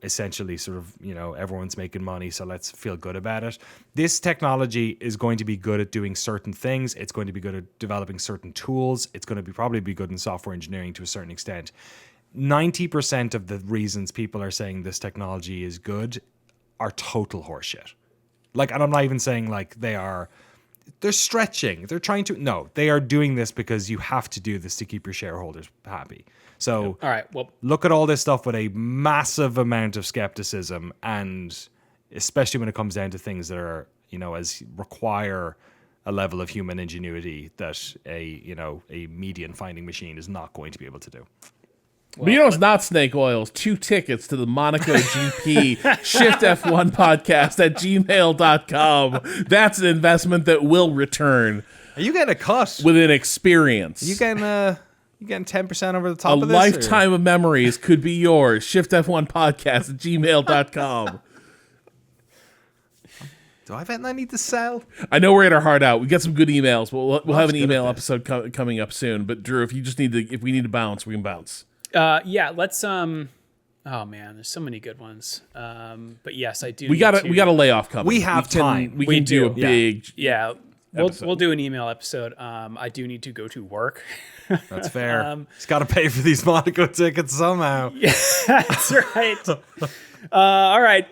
essentially sort of, everyone's making money, so let's feel good about it. This technology is going to be good at doing certain things. It's going to be good at developing certain tools. It's going to probably be good in software engineering to a certain extent. 90% of the reasons people are saying this technology is good are total horseshit. Like, and I'm not even saying like they're stretching. They're trying to, no, they are doing this because you have to do this to keep your shareholders happy. So all right, well, look at all this stuff with a massive amount of skepticism, and especially when it comes down to things that are, as require a level of human ingenuity that a median finding machine is not going to be able to do. But it's not snake oils. 2 tickets to the Monaco GP Shift F1 podcast at gmail.com. That's an investment that will return. Are you getting a cut? With an experience. Are you getting 10% over the top of this? A lifetime of memories could be yours. Shift F1 podcast at gmail.com. Do I bet I need to sell? I know we're at our heart out. We got some good emails. We'll have an email episode coming up soon. But Drew, if we need to bounce, we can bounce. Yeah, let's oh man, there's so many good ones. But yes, I do. We got a layoff coming. We have time. We can do a big We'll do an email episode. I do need to go to work. That's fair. He's got to pay for these Monaco tickets somehow. Yeah, that's right. All right.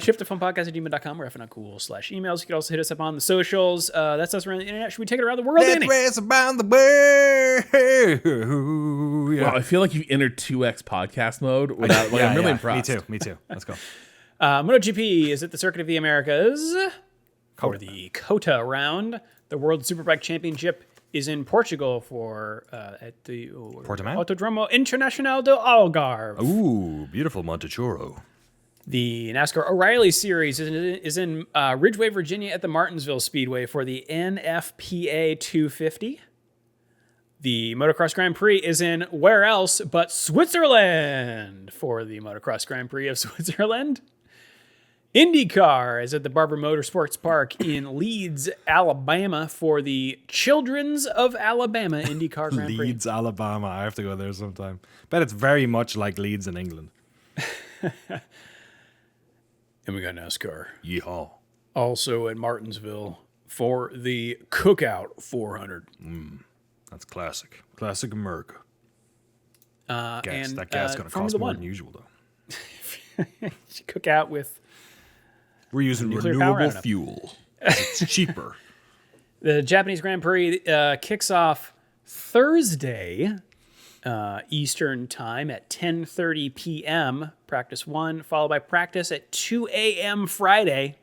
Shift+F1podcast@gmail.com. We're /emails. You can also hit us up on the socials. That's us around the internet. Should we take it around the world, Danny? Let's race around the world. Wow, I feel like you've entered 2x podcast mode. Without, I'm really impressed. Me too. Let's go. MotoGP is at the Circuit of the Americas for the COTA round. The World Superbike Championship is in Portugal at the Portimao? Autodromo Internacional do Algarve. Ooh, beautiful Montechoro. The NASCAR O'Reilly Series is in Ridgeway, Virginia at the Martinsville Speedway for the NFPA 250. The Motocross Grand Prix is in where else but Switzerland for the Motocross Grand Prix of Switzerland. IndyCar is at the Barber Motorsports Park in Leeds, Alabama for the Children's of Alabama IndyCar Grand Prix. Leeds, Alabama. I have to go there sometime. Bet it's very much like Leeds in England. And we got NASCAR. Yeehaw. Also at Martinsville for the Cookout 400. That's classic. Classic America. That gas going to cost Formula more One. than usual, though. Cookout with... We're using renewable fuel. It's cheaper. The Japanese Grand Prix kicks off Thursday Eastern Time at 10:30 p.m. Practice 1, followed by practice at 2 a.m. Friday.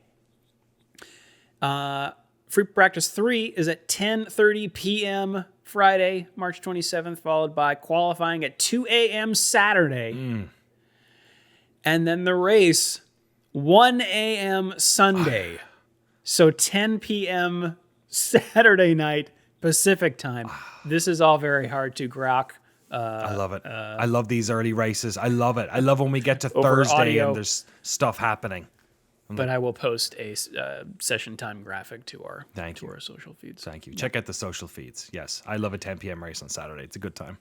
Free practice 3 is at 10:30 p.m. Friday, March 27th, followed by qualifying at 2 a.m. Saturday. And then the race, 1 a.m. Sunday. So 10 p.m. Saturday night Pacific time. This is all very hard to grok. I love it. I love these early races. I love it. I love when we get to Over Thursday audio. and there's stuff happening. But I will post a session time graphic to our social feeds. Thank you. Check out the social feeds. Yes, I love a 10 p.m. race on Saturday. It's a good time.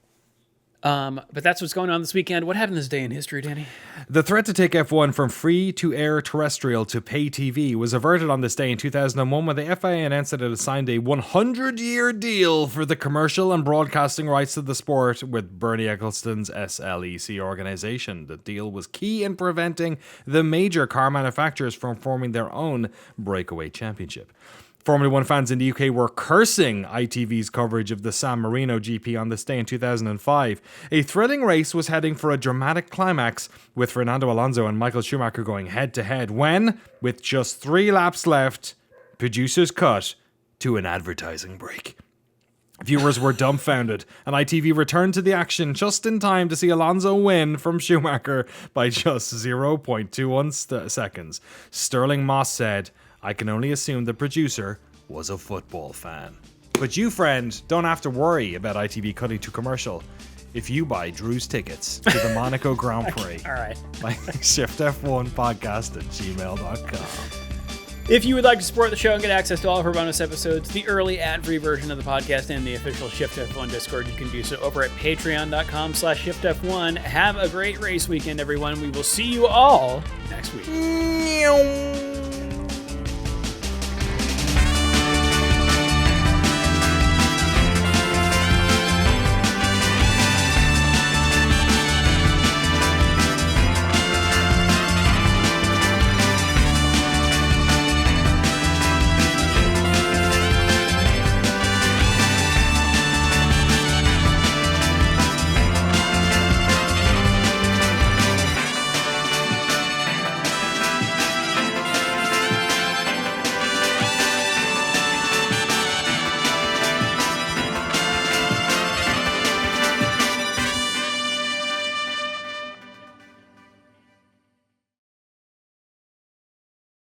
But that's what's going on this weekend. What happened this day in history, Danny? The threat to take F1 from free-to-air terrestrial to pay TV was averted on this day in 2001 when the FIA announced that it had signed a 100-year deal for the commercial and broadcasting rights to the sport with Bernie Ecclestone's SLEC organization. The deal was key in preventing the major car manufacturers from forming their own breakaway championship. Formula One fans in the UK were cursing ITV's coverage of the San Marino GP on this day in 2005. A thrilling race was heading for a dramatic climax with Fernando Alonso and Michael Schumacher going head-to-head when, with just 3 laps left, producers cut to an advertising break. Viewers were dumbfounded, and ITV returned to the action just in time to see Alonso win from Schumacher by just 0.21 seconds. Sterling Moss said, "I can only assume the producer was a football fan." But you, friend, don't have to worry about ITV cutting to commercial if you buy Drew's tickets to the Monaco Grand Prix. All right. By shiftf1podcast@gmail.com. If you would like to support the show and get access to all of our bonus episodes, the early ad-free version of the podcast, and the official Shift F1 Discord, you can do so over at patreon.com/shiftf1. Have a great race weekend, everyone. We will see you all next week.